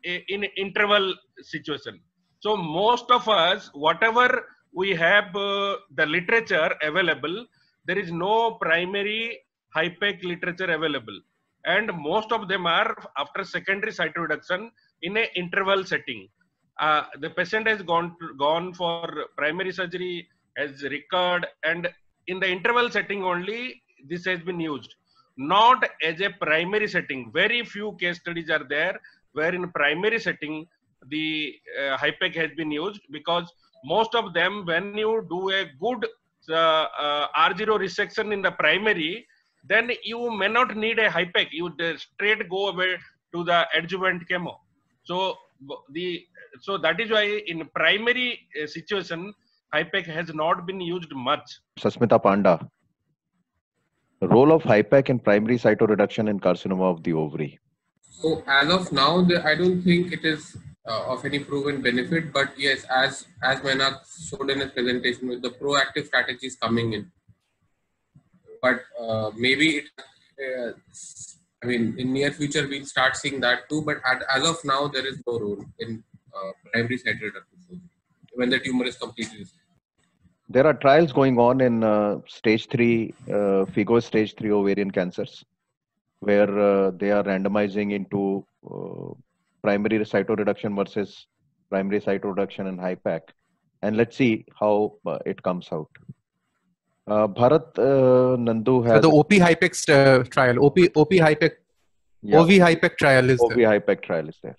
Speaker 4: in interval situation. So most of us, whatever we have the literature available, there is no primary HIPEC literature available. And most of them are after secondary cytoreduction in an interval setting. The patient has gone for primary surgery, has recurred, and in the interval setting only this has been used, not as a primary setting. Very few case studies are there where in primary setting the HIPEC has been used, because most of them, when you do a good R0 resection in the primary, then you may not need a HIPEC. You straight go away to the adjuvant chemo. So that is why in primary situation, HIPEC has not been used much.
Speaker 6: Sasmita Panda, role of HIPEC in primary cytoreduction in carcinoma of the ovary.
Speaker 2: So as of now, I don't think it is of any proven benefit, but yes, as Menak showed in his presentation, with the proactive strategies coming in. But maybe I mean, in near future we'll start seeing that too. But as of now, there is no role in primary cytoreduction when the tumor is completely.
Speaker 6: There are trials going on in stage 3, FIGO stage 3 ovarian cancers, where they are randomizing into primary cytoreduction versus primary cytoreduction and HIPEC. And let's see how it comes out. Bharat Nandu has...
Speaker 7: So the OP HIPEC trial, OP HIPEC, yeah, OV HIPEC trial is
Speaker 6: OV HIPEC trial is there.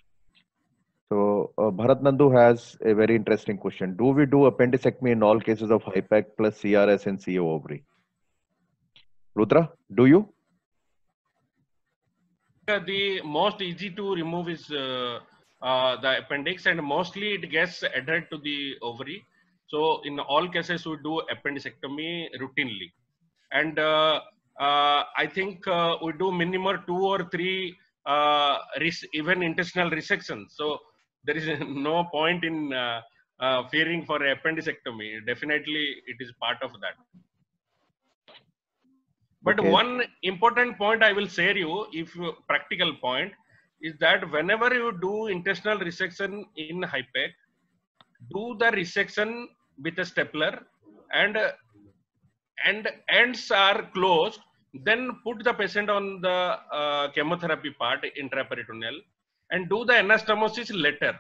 Speaker 6: So Bharat Nandu has a very interesting question. Do we do appendectomy in all cases of HIPEC plus CRS and CO ovary? Rudra, do you?
Speaker 4: the most easy to remove is the appendix, and mostly it gets adhered to the ovary. So in all cases, we do appendicectomy routinely. And I think we do minimum 2 or 3 even intestinal resections. So there is no point in fearing for appendicectomy. Definitely, it is part of that. But
Speaker 6: Okay.
Speaker 4: one important point I will share you, if you, practical point, is that whenever you do intestinal resection in HIPEC, do the resection with a stapler, and ends are closed, then put the patient on the chemotherapy part, intraperitoneal, and do the anastomosis later.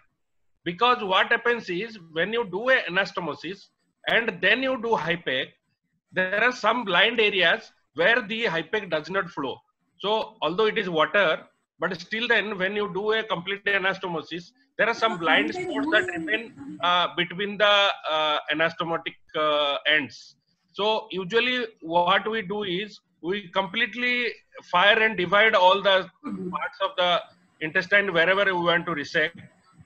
Speaker 4: Because what happens is, when you do a anastomosis and then you do HIPEC, there are some blind areas where the HIPEC does not flow. So although it is water, but still then when you do a complete anastomosis, there are some blind spots that remain between the anastomotic ends. So usually what we do is, we completely fire and divide all the parts of the intestine wherever we want to resect.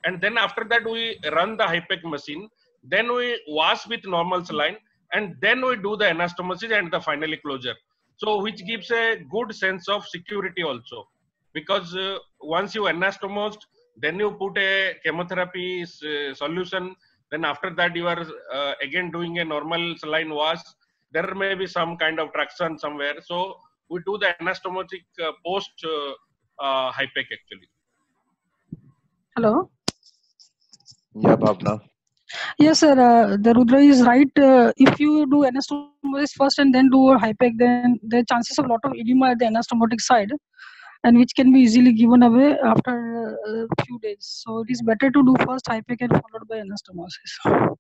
Speaker 4: And then after that we run the HIPEC machine, then we wash with normal saline, and then we do the anastomosis and the finally closure. So which gives a good sense of security also, because once you anastomosed, then you put a chemotherapy solution, then after that you are again doing a normal saline wash, there may be some kind of traction somewhere. So we do the anastomotic post HIPEC actually.
Speaker 8: Hello.
Speaker 6: Yeah, Bhavna.
Speaker 8: Yes, sir. The Rudra is right. If you do anastomosis first and then do a HIPEC, then there are chances of a lot of edema at the anastomotic side, and which can be easily given away after a few days. So it is better to do first HIPEC and followed by anastomosis.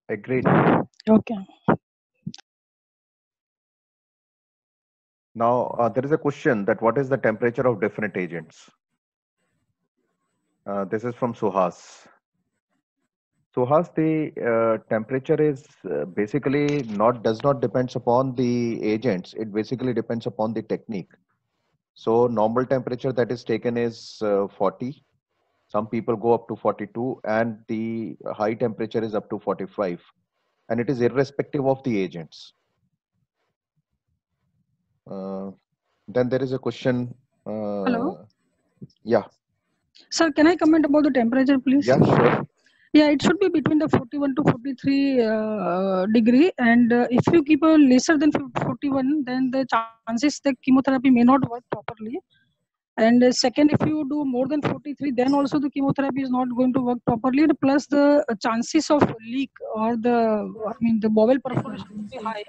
Speaker 6: Agreed.
Speaker 8: Okay.
Speaker 6: Now, there is a question that what is the temperature of different agents? This is from Suhas. Suhas, the temperature is basically does not depends upon the agents. It basically depends upon the technique. So normal temperature that is taken is 40. Some people go up to 42, and the high temperature is up to 45. And it is irrespective of the agents. Then there is a question.
Speaker 8: Hello.
Speaker 6: Yeah.
Speaker 8: Sir, can I comment about the temperature, please?
Speaker 6: Yeah, sure.
Speaker 8: Yeah, it should be between the 41 to 43 degree, and if you keep a lesser than 41, then the chances the chemotherapy may not work properly. And second, if you do more than 43, then also the chemotherapy is not going to work properly. And plus, the chances of leak or the bowel perforation will be high.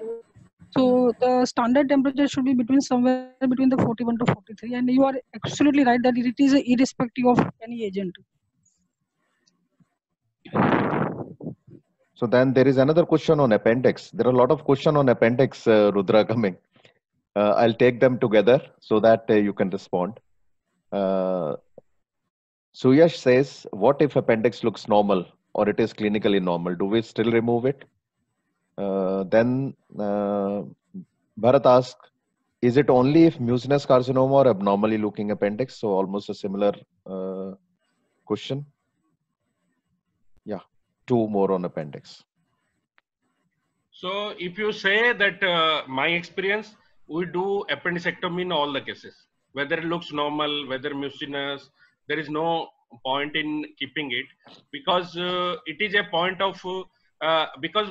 Speaker 8: So the standard temperature should be somewhere between the 41 to 43. And you are absolutely right that it is irrespective of any agent.
Speaker 6: So then there is another question on appendix. There are a lot of questions on appendix, Rudra, coming. I'll take them together so that you can respond. Suyash says, what if appendix looks normal or it is clinically normal? Do we still remove it? Then Bharat asks, is it only if mucinous carcinoma or abnormally looking appendix? So almost a similar question. Yeah, 2 more on appendix.
Speaker 4: So if you say that my experience, we do appendicectomy in all the cases, whether it looks normal, whether mucinous, there is no point in keeping it, because it is a point of, because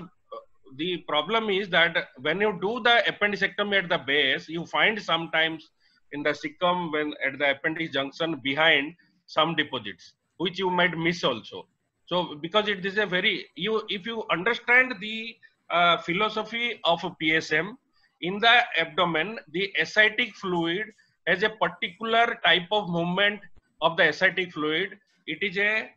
Speaker 4: the problem is that when you do the appendicectomy at the base, you find sometimes in the cecum, when at the appendix junction behind some deposits, which you might miss also. So because it is a very, if you understand the philosophy of PSM, in the abdomen, the ascitic fluid has a particular type of movement of the ascitic fluid. It is a,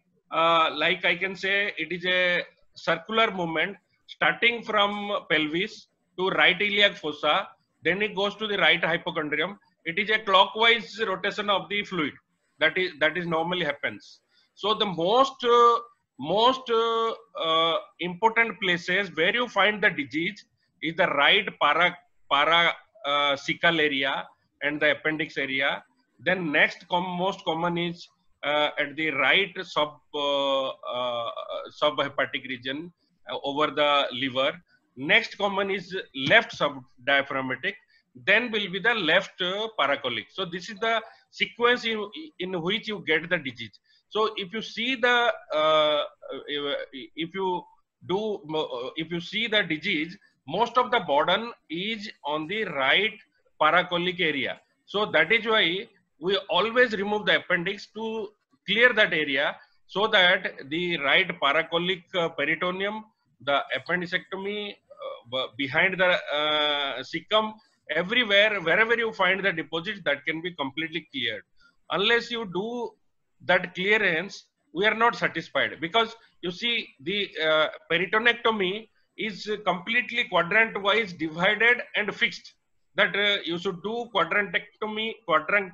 Speaker 4: like I can say, it is a circular movement starting from pelvis to right iliac fossa, then it goes to the right hypochondrium. It is a clockwise rotation of the fluid that is normally happens. So the most important places where you find the disease is the right paracecal area and the appendix area. Then next most common is at the right subhepatic region over the liver. Next common is left subdiaphragmatic. Then will be the left paracolic. So this is the sequence in which you get the disease. So if you see the if you see the disease, most of the burden is on the right paracolic area. So that is why we always remove the appendix to clear that area, so that the right paracolic peritoneum, the appendicectomy behind the cecum, everywhere, wherever you find the deposit, that can be completely cleared. Unless you do that clearance, we are not satisfied, because you see the peritonectomy is completely quadrant wise divided and fixed, that you should do quadrant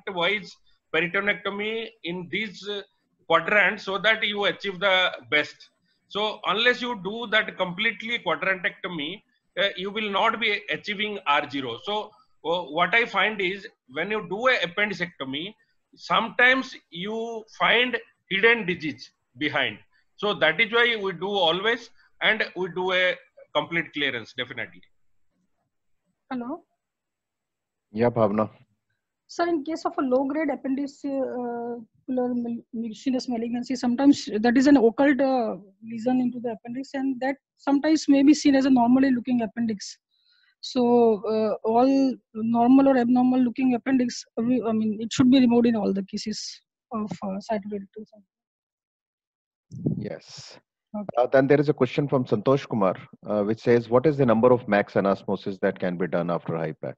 Speaker 4: wise peritonectomy in these quadrants, so that you achieve the best. So unless you do that completely quadrantectomy, you will not be achieving R0. So what I find is, when you do a appendicectomy, sometimes you find hidden disease behind. So that is why we do always, and we do a complete clearance definitely.
Speaker 8: Hello.
Speaker 6: Yeah, Bhavna.
Speaker 8: Sir, in case of a low-grade appendicular mucinous malignancy, sometimes that is an occult lesion into the appendix, and that sometimes may be seen as a normally looking appendix. So all normal or abnormal looking appendix, I mean, it should be removed in all the cases of cytoreductive.
Speaker 6: Yes.
Speaker 8: Okay.
Speaker 6: Then there is a question from Santosh Kumar, which says, what is the number of max anastomosis that can be done after HIPEC?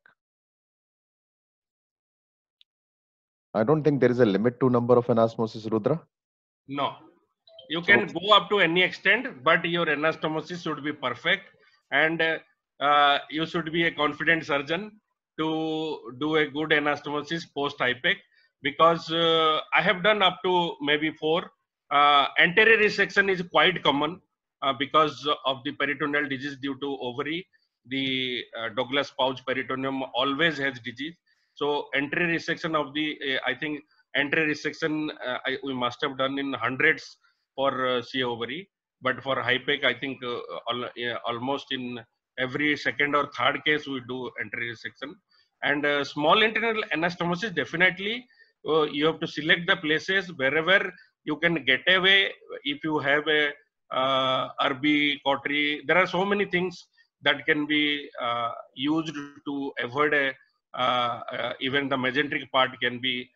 Speaker 6: I don't think there is a limit to number of anastomosis, Rudra.
Speaker 4: No, you can go up to any extent, but your anastomosis should be perfect, and you should be a confident surgeon to do a good anastomosis post HIPEC, because I have done up to maybe 4. Anterior resection is quite common because of the peritoneal disease due to ovary. The Douglas pouch peritoneum always has disease. So anterior resection of the, I think anterior resection we must have done in hundreds for CA ovary, but for HIPEC, I think almost in every second or third case we do anterior resection. And small intestinal anastomosis, definitely you have to select the places wherever you can get away. If you have a RB cautery, there are so many things that can be used to avoid a even the mesenteric part can be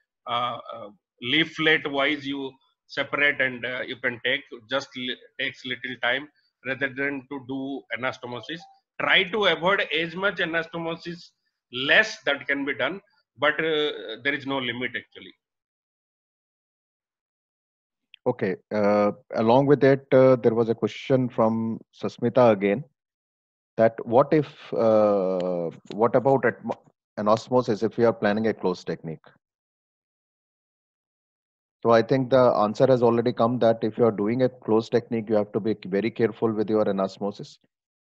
Speaker 4: leaflet wise you separate, and you can take, just takes little time rather than to do anastomosis. Try to avoid as much anastomosis less that can be done, but there is no limit actually.
Speaker 6: Okay. Along with it, there was a question from Susmita again, that what about anastomosis if we are planning a closed technique? So I think the answer has already come, that if you are doing a closed technique, you have to be very careful with your anastomosis,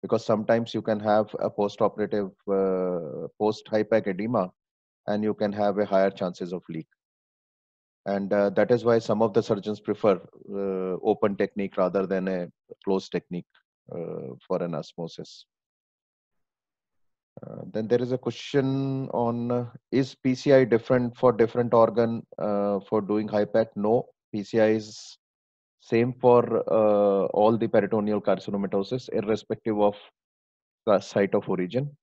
Speaker 6: because sometimes you can have a post-operative post-HIPEC edema, and you can have a higher chances of leak. And that is why some of the surgeons prefer open technique rather than a closed technique for anastomosis. Then there is a question on, is PCI different for different organ for doing HIPEC? No, PCI is same for all the peritoneal carcinomatosis, irrespective of the site of origin.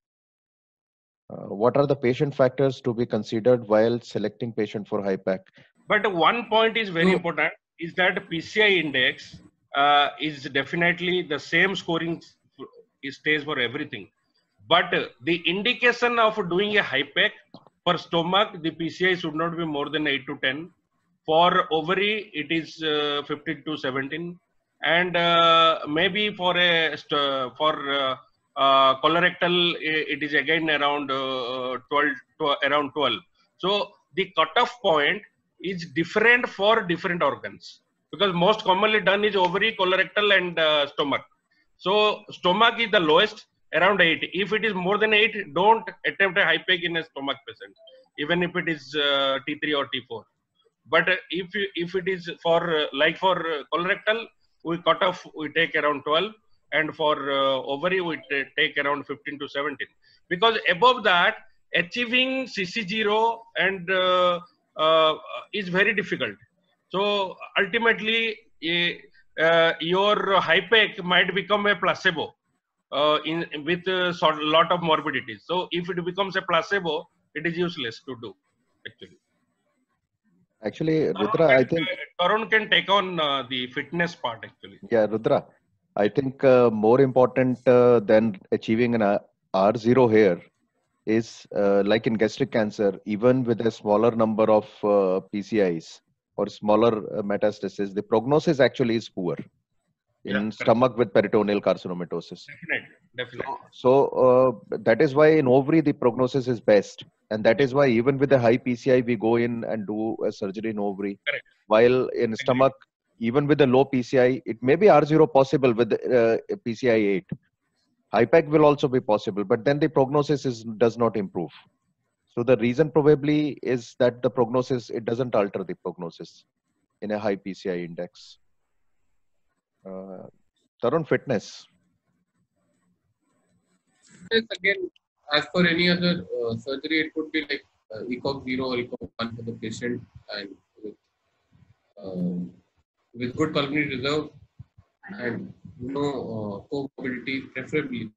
Speaker 6: What are the patient factors to be considered while selecting patient for HIPEC?
Speaker 4: But one point is very important, is that PCI index is definitely the same scoring stays for everything. But the indication of doing a HIPEC for stomach, the PCI should not be more than 8 to 10. For ovary, it is 15 to 17. And maybe for a colorectal, it is again around 12. So the cutoff point is different for different organs, because most commonly done is ovary, colorectal, and stomach. So stomach is the lowest, around 8. If it is more than 8, don't attempt a HIPEC in a stomach patient. even if it is T3 or T4. But if it is for like for colorectal, we cut off, we take around 12, and for ovary we take around 15 to 17. Because above that, achieving CC0 and is very difficult. So ultimately, your HIPEC might become a placebo with lot of morbidities. So if it becomes a placebo, it is useless to do actually.
Speaker 6: Actually, Rudra, I think
Speaker 4: Tarun can take on the fitness part actually.
Speaker 6: yeah, Rudra, I think more important than achieving an R0 here is like in gastric cancer, even with a smaller number of PCIs or smaller metastasis, the prognosis actually is poor in stomach with peritoneal carcinomatosis.
Speaker 4: Definitely.
Speaker 6: So that is why in ovary the prognosis is best, and that is why even with a high PCI we go in and do a surgery in ovary.
Speaker 4: Correct.
Speaker 6: While in stomach, even with a low PCI, it may be R0 possible with PCI 8. HIPEC will also be possible, but then the prognosis does not improve. So the reason probably is that the prognosis, it doesn't alter the prognosis in a high PCI index. Tarun, fitness.
Speaker 2: Again, as for any other surgery, it could be like ECOG 0 or ECOG 1 for the patient, and with good pulmonary reserve and no comorbidity, preferably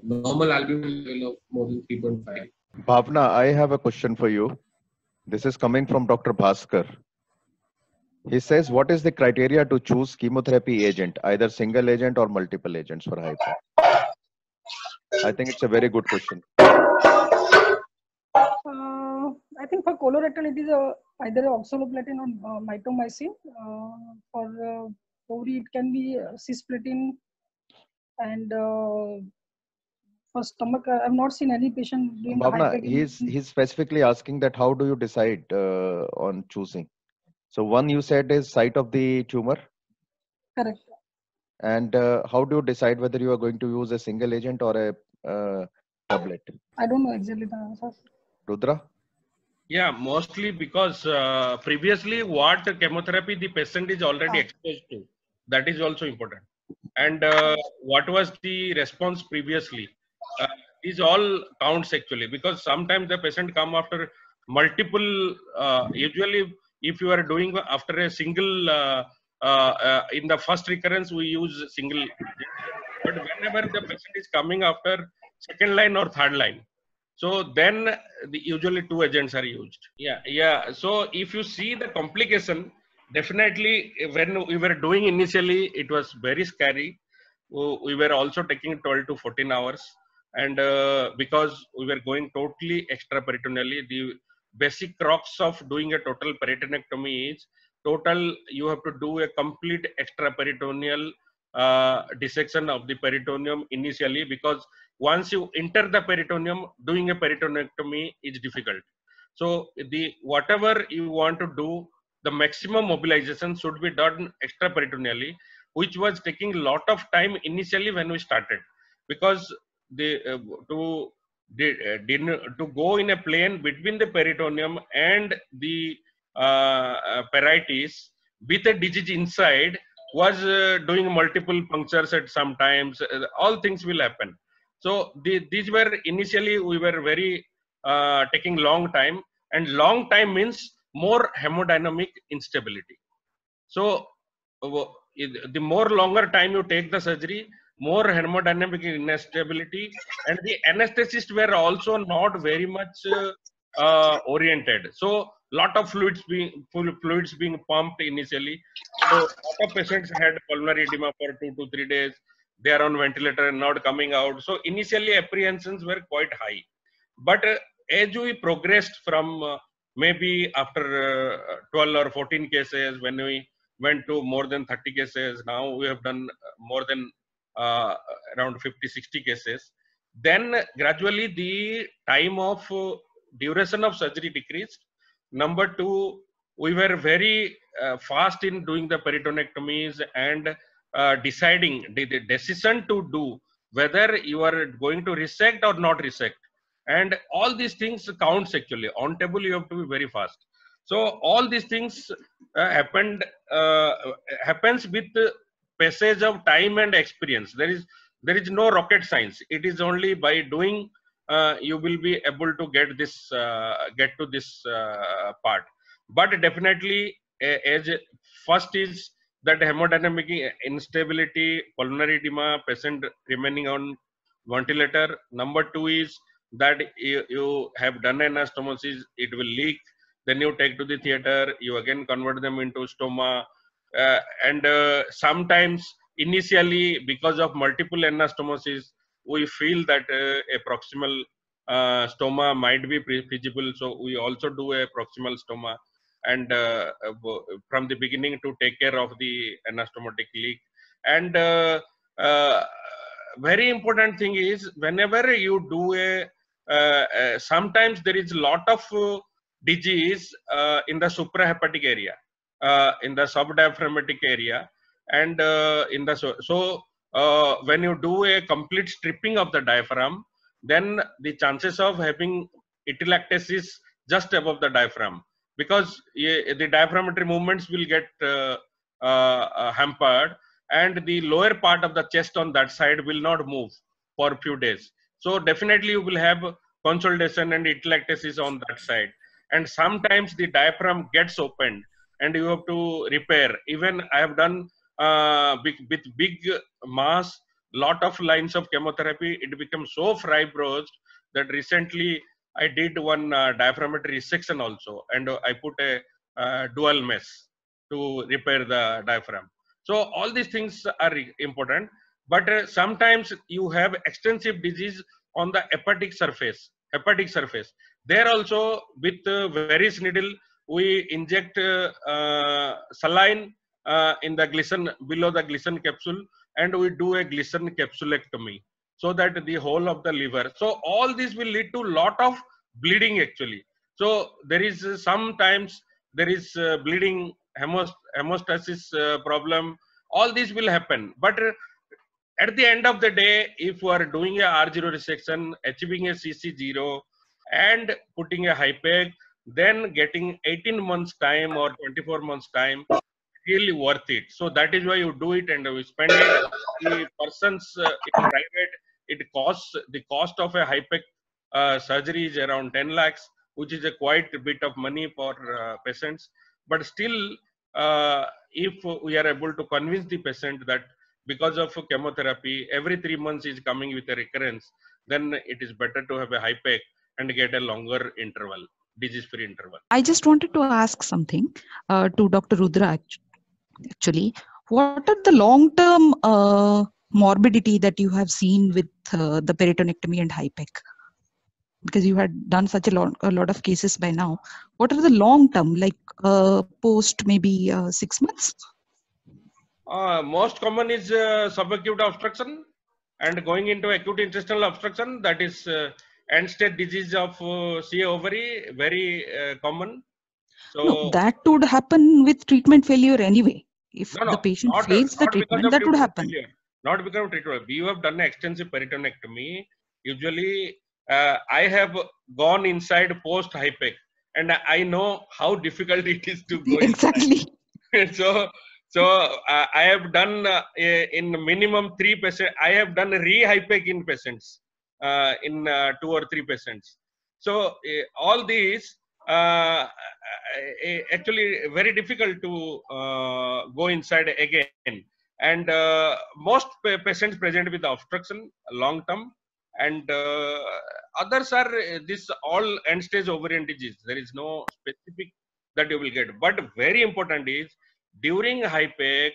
Speaker 2: normal albumin level of more than 3.5.
Speaker 6: Bhavna, I have a question for you. This is coming from Dr. Bhaskar. He says, what is the criteria to choose chemotherapy agent, either single agent or multiple agents for HIPEC? I think it's a very good question.
Speaker 8: I think for colorectal, it is either oxaliplatin or mitomycin. For ovary, it can be cisplatin. And for stomach, I've not seen any patient doing
Speaker 6: Bhavna, he's specifically asking that how do you decide on choosing? So one you said is site of the tumor.
Speaker 8: Correct.
Speaker 6: And how do you decide whether you are going to use a single agent or a tablet?
Speaker 8: I don't know exactly the answer.
Speaker 6: Rudra?
Speaker 4: Yeah, mostly because previously what chemotherapy the patient is already exposed to, that is also important. And what was the response previously? These all counts actually, because sometimes the patient come after multiple, usually if you are doing after a single, in the first recurrence we use single, but whenever the patient is coming after second line or third line, so then usually two agents are used. Yeah. So if you see the complication, definitely when we were doing initially, it was very scary. We were also taking 12 to 14 hours. And because we were going totally extraperitoneally, the basic crux of doing a total peritonectomy is you have to do a complete extraperitoneal dissection of the peritoneum initially, because once you enter the peritoneum, doing a peritonectomy is difficult. So whatever you want to do, the maximum mobilization should be done extraperitoneally, which was taking a lot of time initially when we started, because to go in a plane between the peritoneum and the perites with a disease inside was doing multiple punctures at some times. All things will happen. So these were initially we were very taking long time, and long time means more hemodynamic instability. So the more longer time you take the surgery, more hemodynamic instability, and the anesthetists were also not very much oriented. So lot of fluids being pumped initially. So lot of patients had pulmonary edema for 2 to 3 days. They are on ventilator and not coming out. So initially apprehensions were quite high. But as we progressed from maybe after 12 or 14 cases, when we went to more than 30 cases, now we have done more than around 50-60 cases. Then gradually the time of duration of surgery decreased. Number two, we were very fast in doing the peritonectomies and deciding the decision to do whether you are going to resect or not resect. and all these things counts actually. On table you have to be very fast. So all these things happens with passage of time and experience. There is no rocket science. It is only by doing you will be able to get to this part. But definitely, as first is that hemodynamic instability, pulmonary edema, patient remaining on ventilator. Number two is that you have done anastomosis, it will leak. Then you take to the theater, you again convert them into stoma. And sometimes initially, because of multiple anastomosis, we feel that a proximal stoma might be feasible. So we also do a proximal stoma, and from the beginning to take care of the anastomotic leak. And very important thing is, whenever you do sometimes there is a lot of disease in the suprahepatic area, in the subdiaphragmatic area, and in the when you do a complete stripping of the diaphragm, then the chances of having atelectasis just above the diaphragm, because the diaphragmatic movements will get hampered, and the lower part of the chest on that side will not move for a few days. So definitely you will have consolidation and atelectasis on that side. And sometimes the diaphragm gets opened and you have to repair. Even I have done with big mass, lot of lines of chemotherapy, it becomes so fibrosed that recently I did one diaphragmatic resection also, and I put a dual mesh to repair the diaphragm. So all these things are important, but sometimes you have extensive disease on the hepatic surface. There also, with Veress needle, we inject saline in the glycerin, below the glycerin capsule, and we do a glycerin capsulectomy, so that the whole of the liver. So all this will lead to lot of bleeding actually. So there is sometimes there is bleeding, hemostasis problem. All this will happen, but at the end of the day, if we are doing a R0 resection, achieving a CC0, and putting a HIPEC, then getting 18 months time or 24 months time, really worth it. So that is why you do it, and we spend it. The persons in private, it costs, the cost of a HIPEC surgery is around 10 lakhs, which is a quite a bit of money for patients. But still, if we are able to convince the patient that because of chemotherapy, every 3 months is coming with a recurrence, then it is better to have a HIPEC and get a longer interval, disease-free interval.
Speaker 9: I just wanted to ask something to Dr. Rudra. Actually, what are the long-term morbidity that you have seen with the peritonectomy and HIPEC? Because you had done such a lot of cases by now. What are the long-term, like post maybe 6 months?
Speaker 4: Most common is subacute obstruction, and going into acute intestinal obstruction, that is end-stage disease of CA ovary, very common. So
Speaker 9: no, that would happen with treatment failure anyway. If the patient fails the treatment, that would happen.
Speaker 4: Not because of treatment. You have done an extensive peritonectomy. Usually, I have gone inside post HIPEC, and I know how difficult it is to go
Speaker 9: exactly.
Speaker 4: So I have done in minimum 3 patients. I have done re-HIPEC in patients, in 2 or 3 patients. So all these actually very difficult to go inside again. And most patients present with obstruction long term, and others are this all end stage ovarian disease. There is no specific that you will get. But very important is, during HIPEC,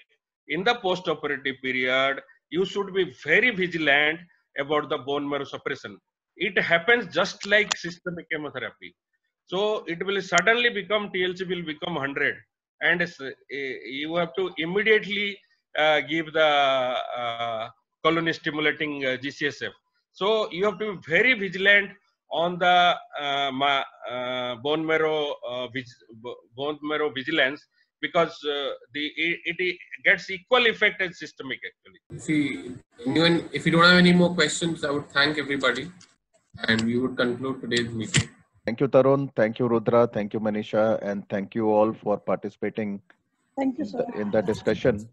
Speaker 4: in the post-operative period, you should be very vigilant about the bone marrow suppression. It happens just like systemic chemotherapy. So it will suddenly become, TLC will become 100, and you have to immediately give the colony stimulating GCSF. So you have to be very vigilant on the bone marrow vigilance, because it gets equal effect as systemic actually.
Speaker 2: See, if you don't have any more questions, I would thank everybody. And we would conclude today's meeting.
Speaker 6: Thank you, Tarun. Thank you, Rudra. Thank you, Manisha. And thank you all for participating
Speaker 8: Thank you, sir.
Speaker 6: in the discussion.